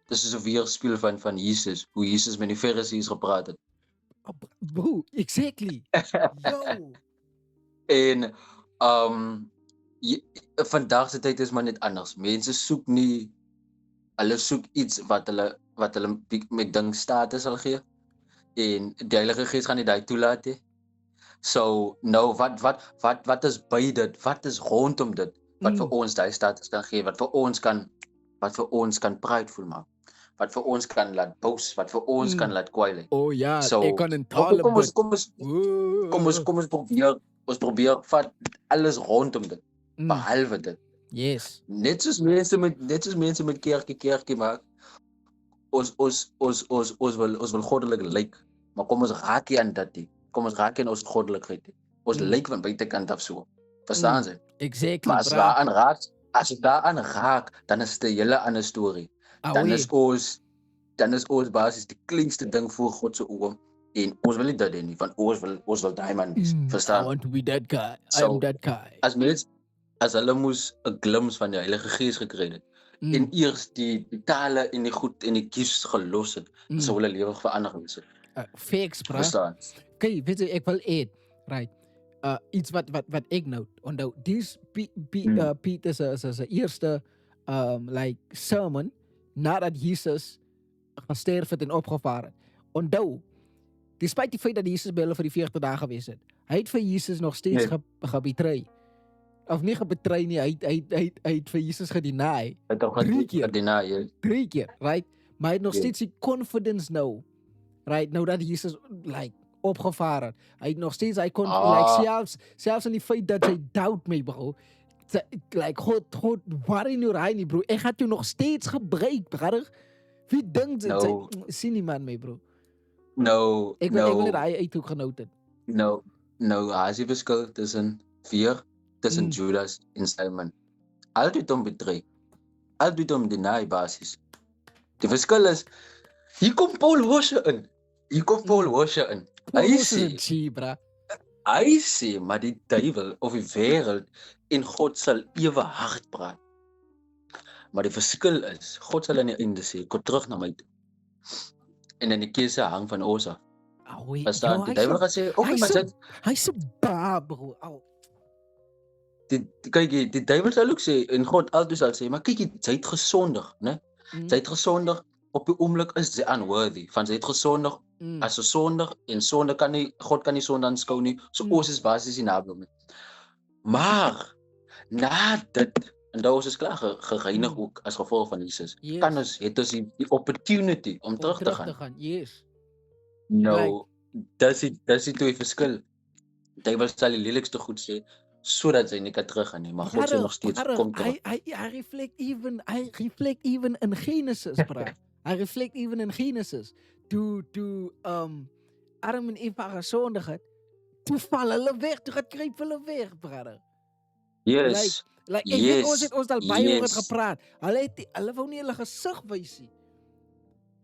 dis is 'n weerspieël van Jesus, hoe Jesus met die Fariseërs gepraat het. Bro, exactly. Yo. En vandag se tyd is maar net anders. Mense soek nie, hulle soek iets wat hulle met ding status sal gee. En die Heilige Gees gaan nie daai toelaat nie. So nou wat is by dit? Wat is rondom dit wat vir ons daai status kan gee, wat vir ons kan prideful maak, wat vir ons kan laat boast, wat vir ons kan laat kwaai. Oh ja, so, ek kan intaal. Kom ons probeer vat alles rondom dit, behalwe dit. Yes. Net soos mense met kerkie maak. Ons wil goddelik lyk, maar kom ons raak nie aan dit nie. Kom ons raak nie aan ons goddelikheid nie. Ons lyk van buitekant af so. Verstaan jy? Exactly, maar as jy daaraan raak, dan is dit 'n hele ander storie. Dan is ons basies die kleinste ding voor God se oë, en ons wil nie dit hê nie, want ons wil daai man wees. Verstaan? I want to be that guy. So, I'm that guy. As hulle moes 'n glimps van die Heilige Gees gekry het, en eers die tale en die goed en die gifts gelos het, sou hulle lewe verander het. Facts, bro. Verstaan? Okay, weet jy, ek wil add, right? Iets wat ek nou onthou. Dis Peter se eerste like sermon nadat Jesus gesterf het en opgevaar het. Onthou, despite die feit dat Jesus by hulle vir die 40 dae gewees het, hy het vir Jesus nog steeds gebetray. Of nie gebetray nie, hy het vir Jesus gedeny. Hy het hom gedeny. 3 keer, right? Maar hy het nog steeds die confidence nou, right? Nou dat Jesus like opgevaar het. Hy het nog steeds, hy kon like selfs in die feit dat hy doubt my, bro. Like God, waar in jou raai nie, bro. Ek het jou nog steeds gebruik, bro. Wie dink dit? Sien nie man my, bro. No. Ek wil net hy uithoek genoot het. No, as jy verskil tussen Judas en Simon. Altyd om betray. Altyd om deny basis. Die verskil is, hier kom Paul Washer in. Hy sê, maar die duiwel of die wêreld en God sal ewe hard praat. Maar die verskil is, God sal aan die einde sê, kom terug na my toe. En in die keuse hang van ons af. Verstaan? Die duiwel gaan sê, hy's so bad, bro. Kyk, die duiwel sal ook sê, en God altyd sal sê, maar kyk, jy het gesondig, né? Jy het gesondig, op die oomblik is sy unworthy, van sy het gesondig, as sy sondig, en sonde kan nie, God kan nie sonde aanskou nie, so ons is basies nie naby hom nie. Maar, na dit, en daar is klaar gereinig ook as gevolg van Jesus, kan ons, het ons die opportunity om terug te gaan. Yes. Nou, dis die twee verskil. Duiwel sal die lelikste goed sê, sodat sy nie kan teruggaan nie, maar God sê nog steeds, kom terug. Hy reflect even in Genesis, bra. Hy reflect even in Genesis. Toe Adam en Eva gesondig het, toe val hulle weg, toe gaan kruip hulle weg, brother. Yes. Like ek weet ons het ons al baie oor het gepraat. Hulle wou nie hulle gesig wys nie.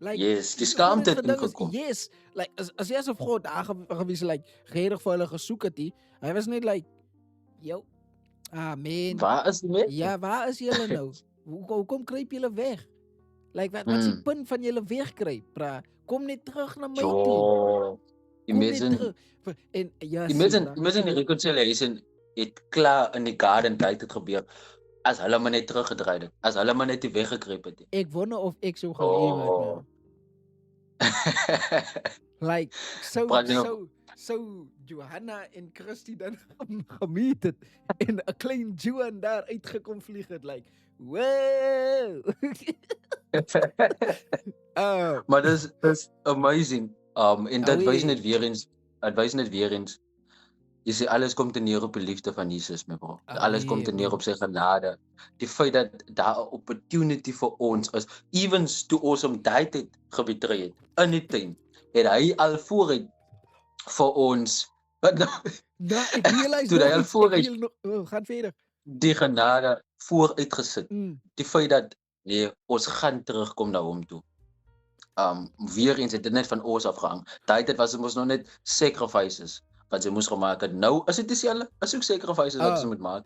Like, yes, die skaamte het ingekom. Yes, like as jy asof God daar gewees like regtig vir hulle gesoek het, hy was net like, yo, man. Waar is die mens? Ja, waar is julle nou? Hoekom kruip julle weg? Like wat is die punt van julle wegkruip, bra? Kom net terug na my toe. Imagine die reconciliation het klaar in die garden tyd het gebeur. As hulle maar net teruggedraai het, as hulle maar net weggekruip het. Ek wonder of ek so gelewe het, man. Like, so Johanna en Christy dan gemeet het en 'n klein Johan daar uitgekom vlieg het, like, wow. Maar dis amazing. En dat wys net weer eens, jy sê alles kom te neer op die liefde van Jesus, my bro. Alles kom te neer op sy genade. Die feit dat daar 'n opportunity vir ons is, evens toe ons om tyd het gebetry het, in die tuin, het hy al vooruit vir ons, wat nou? Ja, ek realize toe hy al vooruit, gaan verder. Die genade vooruitgesit. Die feit dat, nee, ons gaan terugkom na hom toe. Weer eens het dit net van ons afgehang. Daai tyd was ons nog net sacrifices wat sy moes gemaak het. Nou is dit dieselfde, is ook sacrifices wat sy moet maak.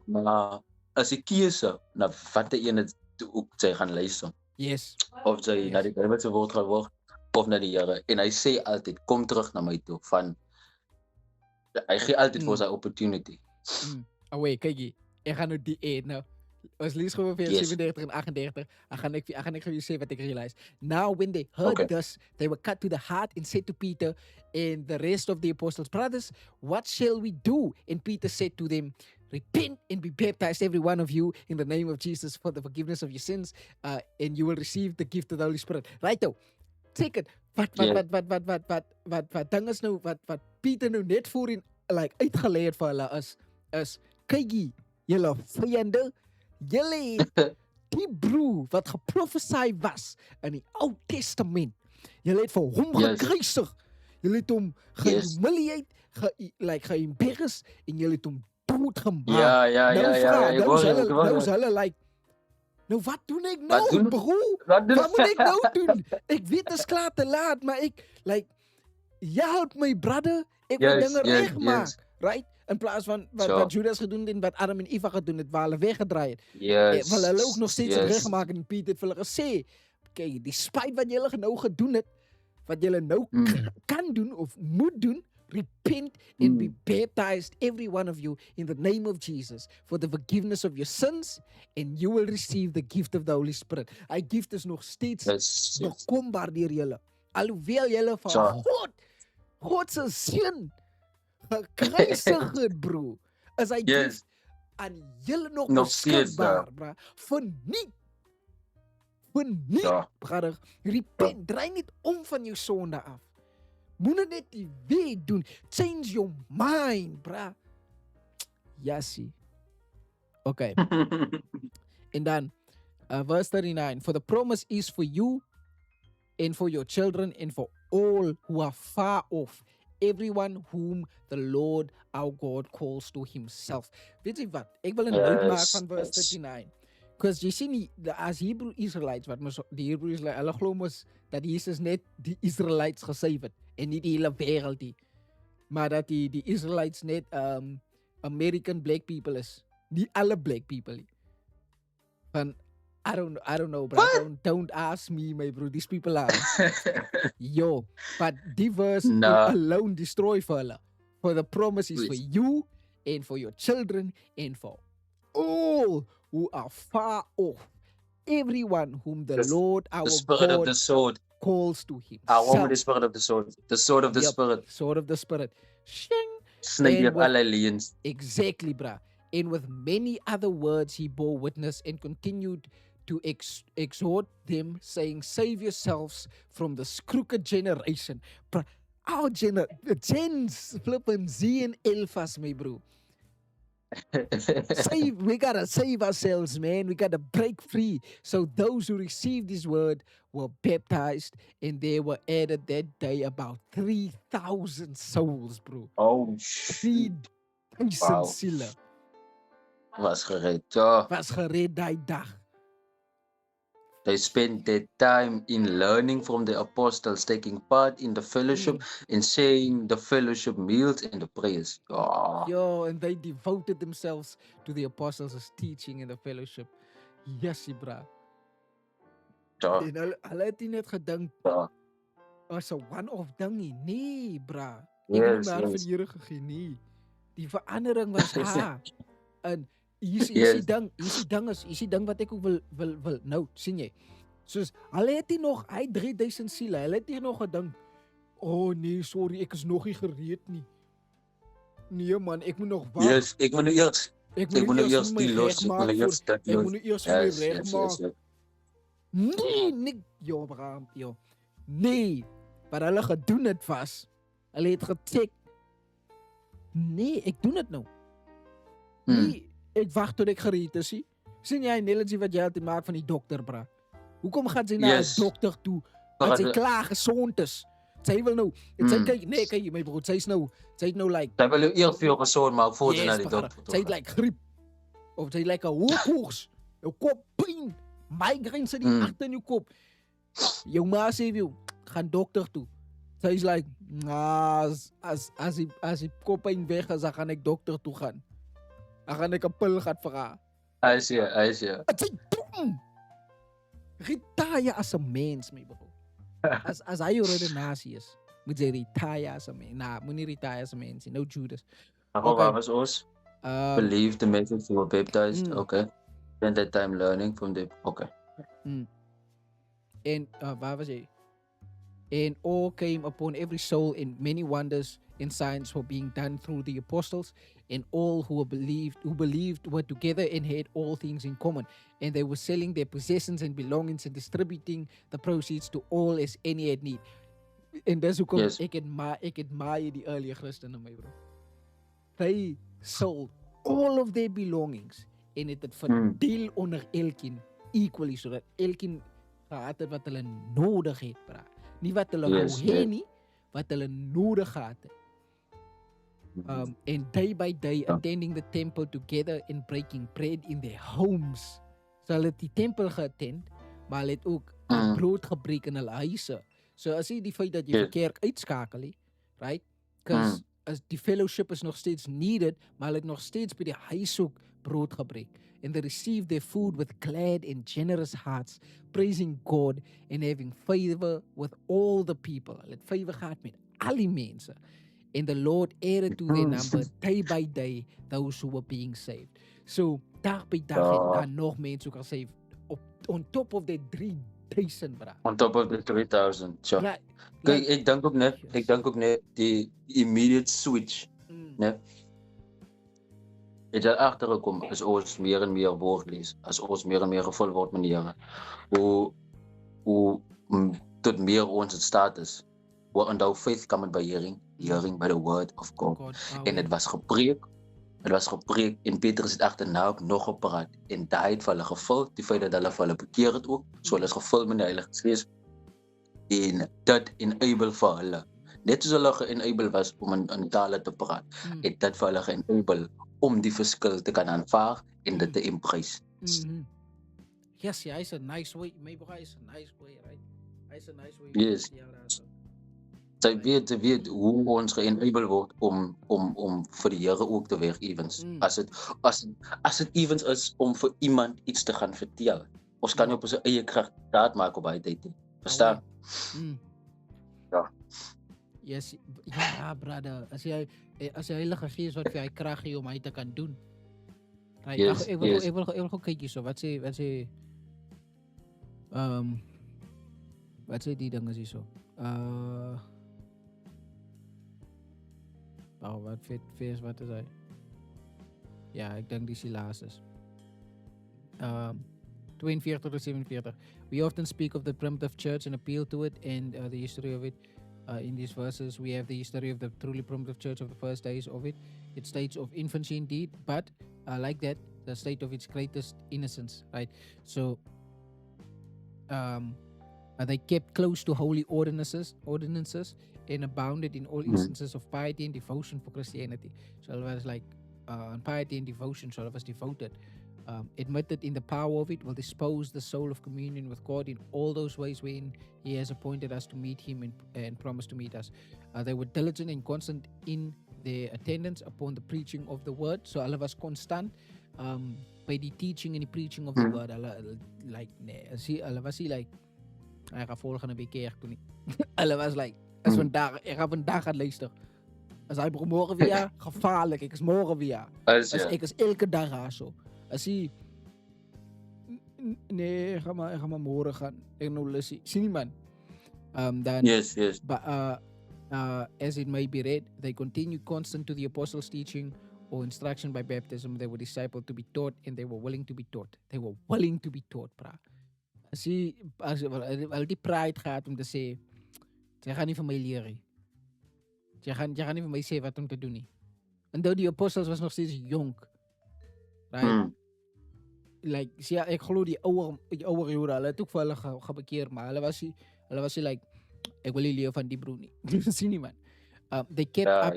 Maar as die keuse na watter een het ook sy gaan luister. Yes. Of sy na die Bybel se woord gaan word, of na die Here. En hy sê altyd, kom terug na my toe. Hy gee altyd vir sy opportunity. Wait, kykie, ek gaan nou die eet nou. Ons lees gewoon vers 37 en 38. Dan gaan ek vir jou sê wat ek realize. Now when they heard this, they were cut to the heart and said to Peter and the rest of the apostles, brothers, what shall we do? And Peter said to them, repent and be baptized, every one of you, in the name of Jesus for the forgiveness of your sins, and you will receive the gift of the Holy Spirit. Right though. Take it. Wat ding is nou, wat Peter nou net voorin like uitgelê het vir hulle is kykie, julle vyande, julle die broer wat geprofesei was in die Ou Testament. Julle het vir hom gekruisig. Julle het hom gehumiliate, geembarrass en julle het hom doodgemaak. Ja. Nou is hulle like, nou wat doen ek nou, broer? Wat moet ek nou doen? Ek weet dit is klaar te laat, maar ek like, help my brother. Ek wil dinge regmaak, right? In plaas van wat Judas gedoen het en wat Adam en Eva gedoen het, waar hulle weggedraai het. Wil hulle ook nog steeds reggemaak en Piet het vir hulle gesê, kyk, die spyt wat julle nou gedoen het, wat julle nou kan doen of moet doen, repent and be baptized, every one of you, in the name of Jesus, for the forgiveness of your sins, and you will receive the gift of the Holy Spirit. Hy gift is nog steeds nog kombaar deur julle. Alhoewel julle van God se seun gekruisig het, bro, is hy gift aan julle nog beskikbaar, bro. Verniet, brother. Repent, draai niet om van jou sonde af. Moet net die weer doen. Change your mind, bro. Yassie. Okay. And then, verse 39. For the promise is for you and for your children and for all who are far off, everyone whom the Lord our God calls to himself. Weet jy wat? Ek wil 'n noot maak van verse 39. Because jy sien nie, as Hebrew Israelites, die Hebrew Israelites, hulle glo mos dat Jesus net die Israelites gesave het en nie die hele wêreld nie. Maar dat die Israelites net American black people is. Nie alle black people nie. Van I don't know, bro. Don't ask me, my bro. These people are. Yo, but the verse alone destroy for hulle. For the promise is for you and for your children and for all who are far off. everyone whom the Yes. Lord our The spirit of God the sword. calls to Our home himself. the spirit of the sword. The sword of the Yep, spirit. sword of the Spirit. Shing. Sny And deur with alle leuns. exactly, bruh. And with many other words he bore witness and continued to exhort them, saying, Save yourselves from this crooked generation. Bruh, our gens flipping Z and Elfas, my bro. We gotta save ourselves, man. We gotta break free. So those who received his word were baptized, and there were added that day about 3,000 souls, bro. Oh, shit. 3,000 Wow. zielen Was gered. Ja. was gered die dag. They spent their time in learning from the apostles, taking part in the fellowship, in saying the fellowship meals and the prayers. Ja. Yo, and they devoted themselves to the apostles' teaching and the fellowship. Yes, bra. Ja. En hulle het nie net gedink Ja. as 'n one-off ding nie. Nee, bra. Ek het nie maar vir Yes. die Here gegee nie. Die verandering was daar. En hier's die Yes. ding, hier's die ding wat ek ook wil nou, sien jy? Soos hulle het nie nog 3000 siele. Hulle het nie nog gedink, "Oh nee, sorry, ek is nog nie gereed nie." Nee man, ek moet nog wag. Yes, ek moet nou eers Ek die los. Ek moet nou eers dat Ek los. moet nou eers vir my Yes, reg yes, maak. yes, yes. Nee, yo, bra, yo. Nee, wat hulle gedoen het was, hulle het gecheck. Nee, ek doen dit nou. Nee, ek wag tot ek gereed is. Sien jy analogy wat jy altyd maak van die dokter, bra? Hoekom gaan sy na 'n Yes. dokter toe as sy klaar gesond is? Sy wil nou, en sy kyk, nee, kyk my broer, sy het nou like Sy wil jou eers vir jou gesond maak voor jy na die bra. dokter toe Sy het gaan. like griep of sy like 'n hoë koors, jou kop pyn, migraine sit die agter in jou kop. Jou ma sê vir jou, gaan dokter toe. Sy's like, as die koppyn weg is, dan gaan ek dokter toe gaan. Dan gaan ek 'n pil gaan vir haar. Hy sê. Sy dom. Retire as 'n mens, my bro. As hy jou redenasie is, moet jy retire as 'n mens. Nah, moenie retire as 'n mens nie. No Judas. Maar waar was ons? Believe the message you were baptized. Okay. Spend that time learning from the... Okay. And waar was jy? And all came upon every soul, and many wonders and signs were being done through the apostles, and all who believed were together and had all things in common, and they were selling their possessions and belongings and distributing the proceeds to all as any had need. En dis hoekom ek admire die early Christene, my bro. They sold all of their belongings en het verdeel onder elkeen equally, sodat elkeen gehad het wat hulle nodig het, bra. Nie wat hulle wou hê nie, wat hulle nodig gehad het. And day by day attending the temple together and breaking bread in their homes. So hulle het die tempel geattend, maar hulle het ook brood gebreek in hulle huise. So as jy die feit dat jy vir kerk uitskakel, right? Because as die fellowship is nog steeds needed, maar hulle het nog steeds by die huis ook brood gebreek. And they received their food with glad and generous hearts, praising God and having favor with all the people. Hulle het favor gehad met al die mense. And the Lord added to their number day by day those who were being saved. So dag by dag het daar nog mense ook gesave on top of the 3,000, bra. On top of the 3,000. Sure. Kijk, ik denk ook net die immediate switch. Ne? Het daarachter gekomen as ons meer en meer woord lees, as ons meer en meer gevul word met die Here, hoe tot meer ons in staat is. And our faith coming by hearing by the word of God. En het was gepreek en Petrus het agterna ook nog gepraat. En daai het vir hulle gevul, die feit dat hulle vir hulle bekeer het ook, so hulle is gevul met die Heilige Gees. En dit enable vir hulle. Net soos hulle ge-enable was om in tale te praat, het dit vir hulle ge-enable om die verskil te kan aanvaar en dit te embrace. Yes, yeah, it's a nice way. Maybe it's a nice way, right? It's a nice way. Yes. Sy weet hoe ons ge-enable word om vir die Here ook te werk evens. As dit evens is om vir iemand iets te gaan vertel. Ons kan nie op ons eie krag daad maak op daai tyd nie. Verstaan? Ja. Yes, ja, brother. As jy Heilige Gees wat vir hy krag gee om hy te kan doen. Right? Yes, Ek wil kyk hierso. Wat sê Wat sê die ding is hier so? Wat vers wat is hy? Ja, ek dink dis die laaste. 42 to 47. We often speak of the primitive church and appeal to it and the history of it. In these verses, we have the history of the truly primitive church of the first days of it. It states of infancy indeed, but like that, the state of its greatest innocence, right? So, they kept close to holy ordinances and abounded in all instances of piety and devotion for Christianity. So it was like on piety and devotion, so it was devoted. Admitted in the power of it, will dispose the soul of communion with God in all those ways wherein He has appointed us to meet Him and promised to meet us. They were diligent and constant in their attendance upon the preaching of the word. So hulle was constant by die teaching and the preaching of the word. Hulle was like, ek gaan volgende week kerk toe nie. Hulle was like, ek gaan vandag gaan luister. As hy morgen weer, gevaarlik, ek is morgen weer. Ek is elke dag daar so. As hy, nee, ek ga maar morgen gaan. Ek nou lusie. Sien nie man? Then, yes. But as it may be read, they continue constant to the apostles' teaching or instruction by baptism. They were discipled to be taught and they were willing to be taught. They were willing to be taught, bra. As die pride gaat om te sê, jy gaan nie van my leer nie. Jy gaan nie van my sê wat om te doen nie. En die apostles was nog steeds jong. Right? Like, sê, ek glo die ouer jure, hulle het ook vir hulle gebekeer, maar hulle was nie like, ek wil nie leer van die broer nie. Sien nie man. They kept up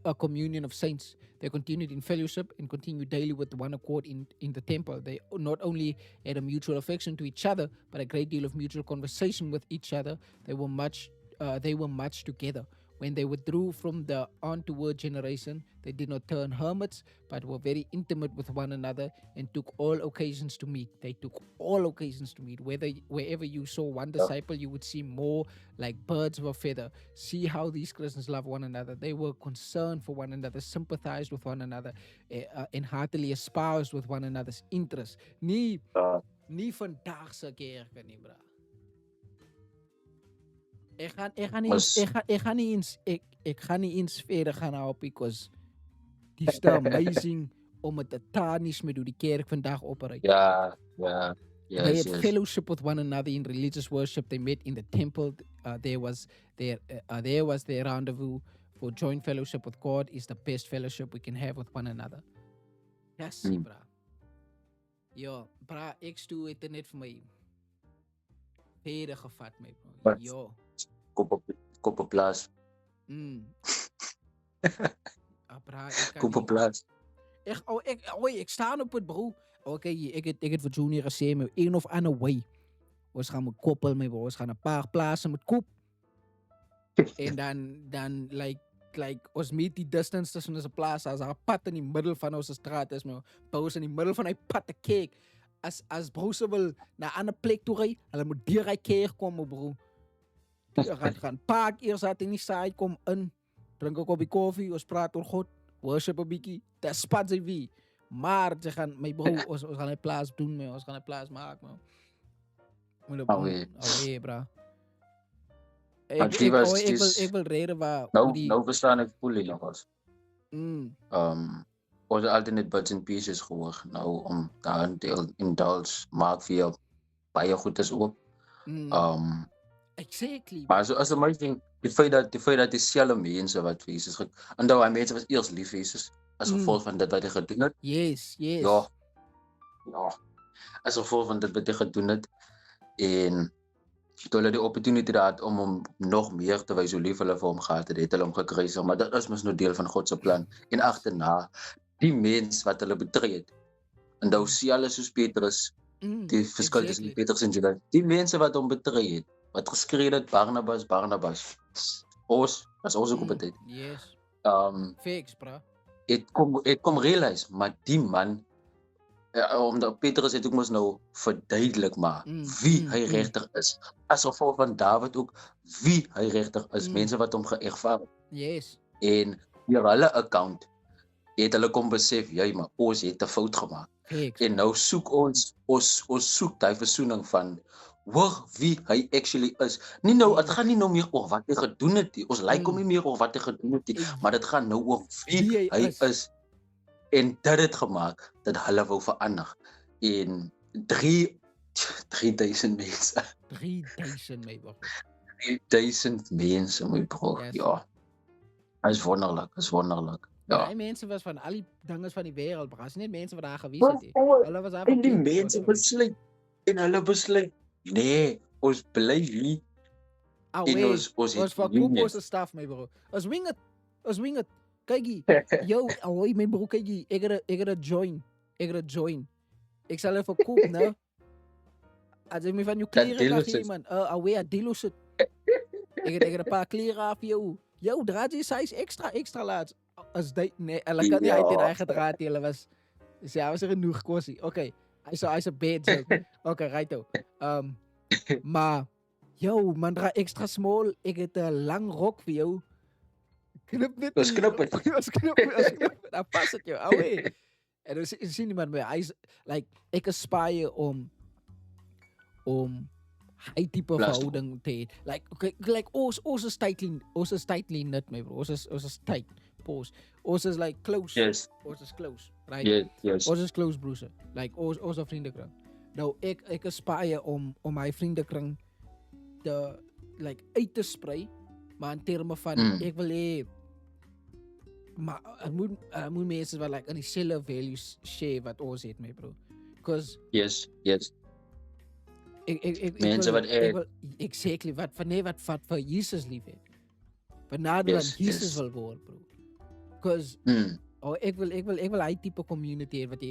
the communion of saints. They continued in fellowship and continued daily with one accord in the temple. They not only had a mutual affection to each other, but a great deal of mutual conversation with each other. They were much together. When they withdrew from the on-toward generation, they did not turn hermits, but were very intimate with one another and took all occasions to meet. They took all occasions to meet. Wherever you saw one disciple, you would see more like birds of a feather. See how these Christians love one another. They were concerned for one another, sympathized with one another, and heartily espoused with one another's interests. Nie vandag se kerke nie, bra. Ek gaan nie eens verder gaan help because die is amazing om het te tarnish met hoe die kerk vandag operate. They had fellowship with one another in religious worship. They met in the temple. There was their rendezvous for joint fellowship with God is the best fellowship we can have with one another. Yes, bra. Ja, bra, X2 het net vir my verder gevat my bro. Ja. Kopperplaas. Kopperplaas. Ek staan op het bro. Okay, ek het vir Junior gesê my een of ander way. Ons gaan met koppel my bro. Ons gaan 'n paar plase met koop. En dan like ons meet die distance tussen ons plaas as 'n pad in die middel van ons straat is my bous in die middel van hy pad te kyk. As bro se wil na 'n ander plek toe ry, hulle moet deur hy keer kom bro. Gaan park eers uit in die side, kom in, drink 'n koppie koffie, ons praat oor God, worship 'n bietjie, dat spat sy wie. Maar sy gaan, my bro, ons gaan 'n plaas doen, man. Ons gaan 'n plaas maak, man. Alweer, bra. Ek wil rede waar... Nou verstaan ek fully nog als. Ons het altyd net bits and pieces gehoor, nou om daarin te indulge, maak vir jou baie goed is oop. Exactly. Maar so as amazing, die feit dat dieselfde mense wat vir Jesus en daai mense was eers lief vir Jesus as gevolg van dit wat hy gedoen het. Yes. Ja. As gevolg van dit wat hy gedoen het en toe hulle die opportunity gehad om hom nog meer te wys hoe lief hulle vir hom gehad het hulle hom gekruisig, maar dit is mos nou deel van God se plan. En agterna die mens wat hulle betree het. En nou sien hulle soos Petrus, die verskil tussen Petrus en Judas. Die mense wat hom betree het, wat geskree het Barnabas. Ons ook op dit. Yes. Fix, bro. Het kom realize, maar die man omdat Petrus het ook mos nou verduidelik maar wie hy regtig is. As gevolg van Dawid ook wie hy regtig is, mense wat hom geërvaar het. Yes. En deur hulle account het hulle kom besef, maar ons het 'n fout gemaak. Fix. En nou soek ons soek daai versoening van hoor wie hy actually is. Nie nou, het gaan nie nou meer oor wat hy gedoen het nie. Ons lyk hom nie meer oor wat hy gedoen het nie, maar dit gaan nou oor wie hy is. En dit het gemaak dat hulle wou verander. En 3000 mense. 3000 my bro. 3000 mense my bro. Yes. Ja. Is wonderlik. Ja. Die mense was van al die dinges van die wêreld, bro. Is nie mense wat daar gewees het nie. Hulle was daar. En die mense besluit. En hulle besluit. Nee, ons bly hier. En ons verkoop ons staf my bro. Ons wing het. Kykie. Yo, ahoy my bro, kykie. Ek het 'n join. Ek sal even verkoop nou. As jy my van jou klere kan gee man. Away dilo sit. Ek het 'n paar klere af jou. Yo, draad jy size extra laat. As dit nee, hulle kan nie uit hy gedraad nie. Hulle was was genoeg kosie. Okay. Hy's 'n bed so. Okay, right ou. Maar yo, man dra extra small. Ek het 'n lang rok vir jou. Knip net. Ons knip het. Dan pas dit jou. Away. En dan sien iemand my, hy's like ek aspire om hy tipe verhouding te hê. Like ons is tightly knit my bro. Ons is tight. Pause. Ons is like close. Yes. Ons is close, right? Yes. Ons is close broers. Like ons vriendekring. Nou ek aspire om my vriendekring te like uit te sprei, maar in terme van ek wil hê maar moet mense wat like in dieselfde values share wat ons het my bro. Because yes. Mense wat exactly wat vir Jesus lief het. But nader aan Jesus wil word bro. Because ek wil hy tipe community wat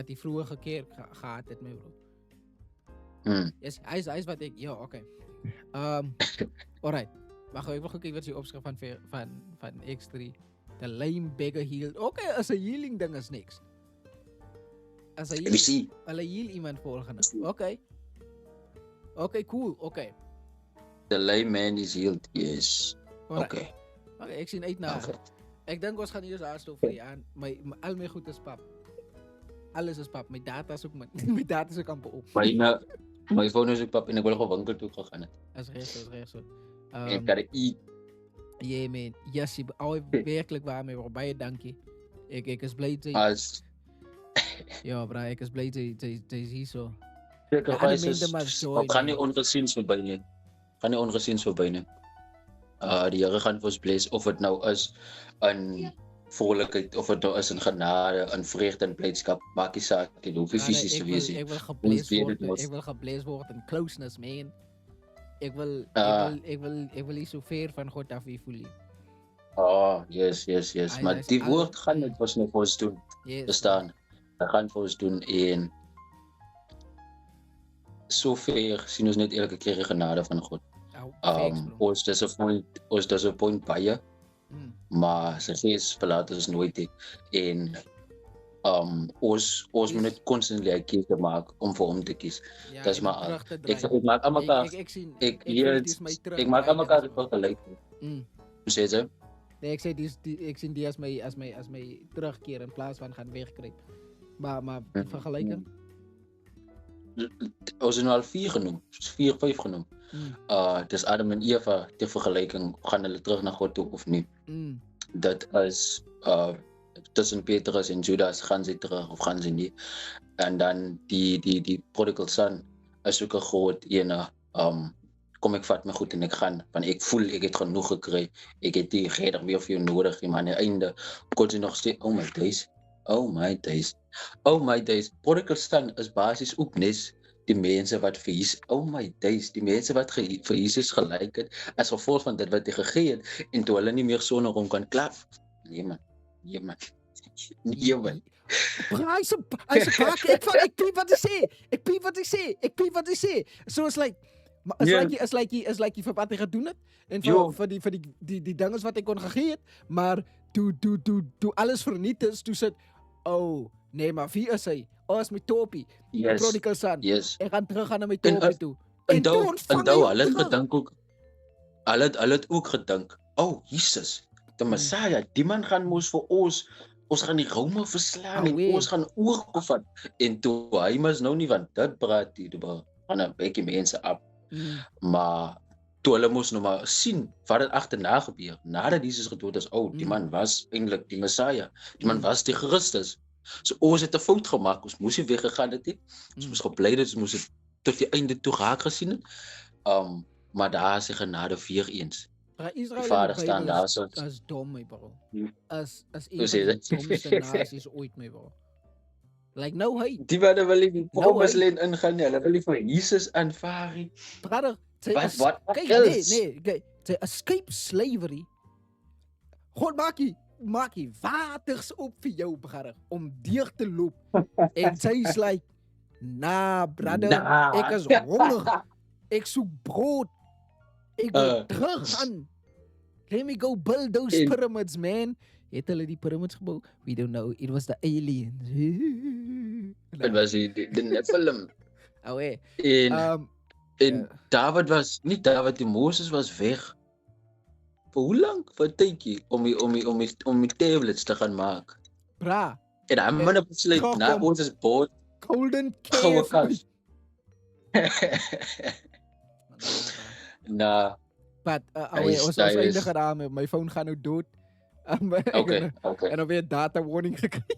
jy vroeër gekeer gehad het my bro. Yes, hy's wat ek okay. Alright. Wag, ek wil kyk wat jy opskrif van X3. The lame beggar healed. Okay, as 'n healing ding is niks. As 'n hulle heal iemand volgende. Okay, cool. Okay. The lame man is healed. Yes. Okay, ek sien uit na. Ek dink ons gaan hier daar stof vir aan. Al my goed is pap. Alles is pap. My data is ook my data is ook amper op. My phone is ook pap en ek wil gou winkel toe gegaan het. Is reg so. Ek kan eet. Yeah man, yes, werklik waar my bro, baie dankie. Ek is bly jy. Ja, bro, ek is bly jy is hier so. Ek gaan nie ongesiens verby nie. Die Here gaan vir ons bless of dit nou is in vrolikheid of dit nou is in genade, in vreugde en blydskap, maak nie saak nie, hoef nie fisies te wees nie. Ek wil gebless word in closeness man. Ek wil nie so ver van God af voel nie. Yes. Maar die woord gaan dit was net vir ons doen. Verstaan? Dit gaan vir ons doen en so ver sien ons net elke keer die genade van God. Ons disappoint baie. Maar sy gees verlaat ons nooit nie. En ons moet net constantly 'n keuse maak om vir hom te kies. Dis maar ek maak aan mekaar. Ek maak aan mekaar vergelyk. Hoe sê jy? Nee, ek sien die as my terugkeer in plaas van gaan wegkruip. Maar vergelyking. Ons het nou al 4-5 genoem. Dis Adam en Eva, die vergelyking, gaan hulle terug na God toe of nie? Dit is tussen Petrus en Judas, gaan sy terug of gaan sy nie? En dan die prodigal son is ook 'n groot ene, kom ek vat my goed en ek gaan, want ek voel ek het genoeg gekry, ek het die redder weer vir jou nodig, maar aan die einde kon sy nog sê, oh my days, prodigal son is basies ook nes die mense wat vir Jesus, die mense wat vir Jesus gelyk het, as gevolg van dit wat hy gegee het, en toe hulle nie meer sonder hom kan klap. Nee man. Bro, hy's 'n bak. Ek piep wat hy sê. So it's like jy vir wat hy gedoen het en vir die dinges wat hy kon gegee het, maar toe alles verniet is, toe sit nee, maar wie is hy? Is my topie. Yes. Prodigal son. Yes. Ek gaan terug gaan na my topie toe. En hulle het ook gedink, Jesus, die Messiah, die man gaan mos vir ons gaan die Rome verslaan en ons gaan oorgevat. En toe hy mos nou nie van dit praat, gaan 'n bietjie mense op. Maar toe hulle moes nou maar sien wat het agterna gebeur. Nadat Jesus gedood is, die man was eintlik die Messiah. Die man was die Christus. So ons het 'n fout gemaak. Ons moes nie weggegaan het nie. Ons moes gebly het, ons moes dit tot die einde toe raak gesien het. Maar daar is die genade weer eens. Israel Die Vader staan daar so. As dom, my bro. As een van die domste nasies ooit, my bro. Like, no, hey. Die wat wil nie die promised land ingaan nie. Hulle wil nie vir Jesus aanvaar nie. Brother, What kyk, else? nee, to escape slavery. God maak jy waters op vir jou, brother, om deur te loop. En sy's like, nah, brother, ek is honger. Ek soek brood. Ek wil terug gaan. Let me go build those pyramids, man. Het hulle die pyramids gebou? We don't know. It was the aliens. Dit was die film. En David was, nie David, die Moses was weg. Vir hoe lank? Vir 'n tydjie om die tablets te gaan maak. Bra. En hy man op besluit na Moses boot. Golden Goue cave. kas. Nou, But ons eindig daarmee. My phone gaan nou dood. okay. En dan weer data warning gekry.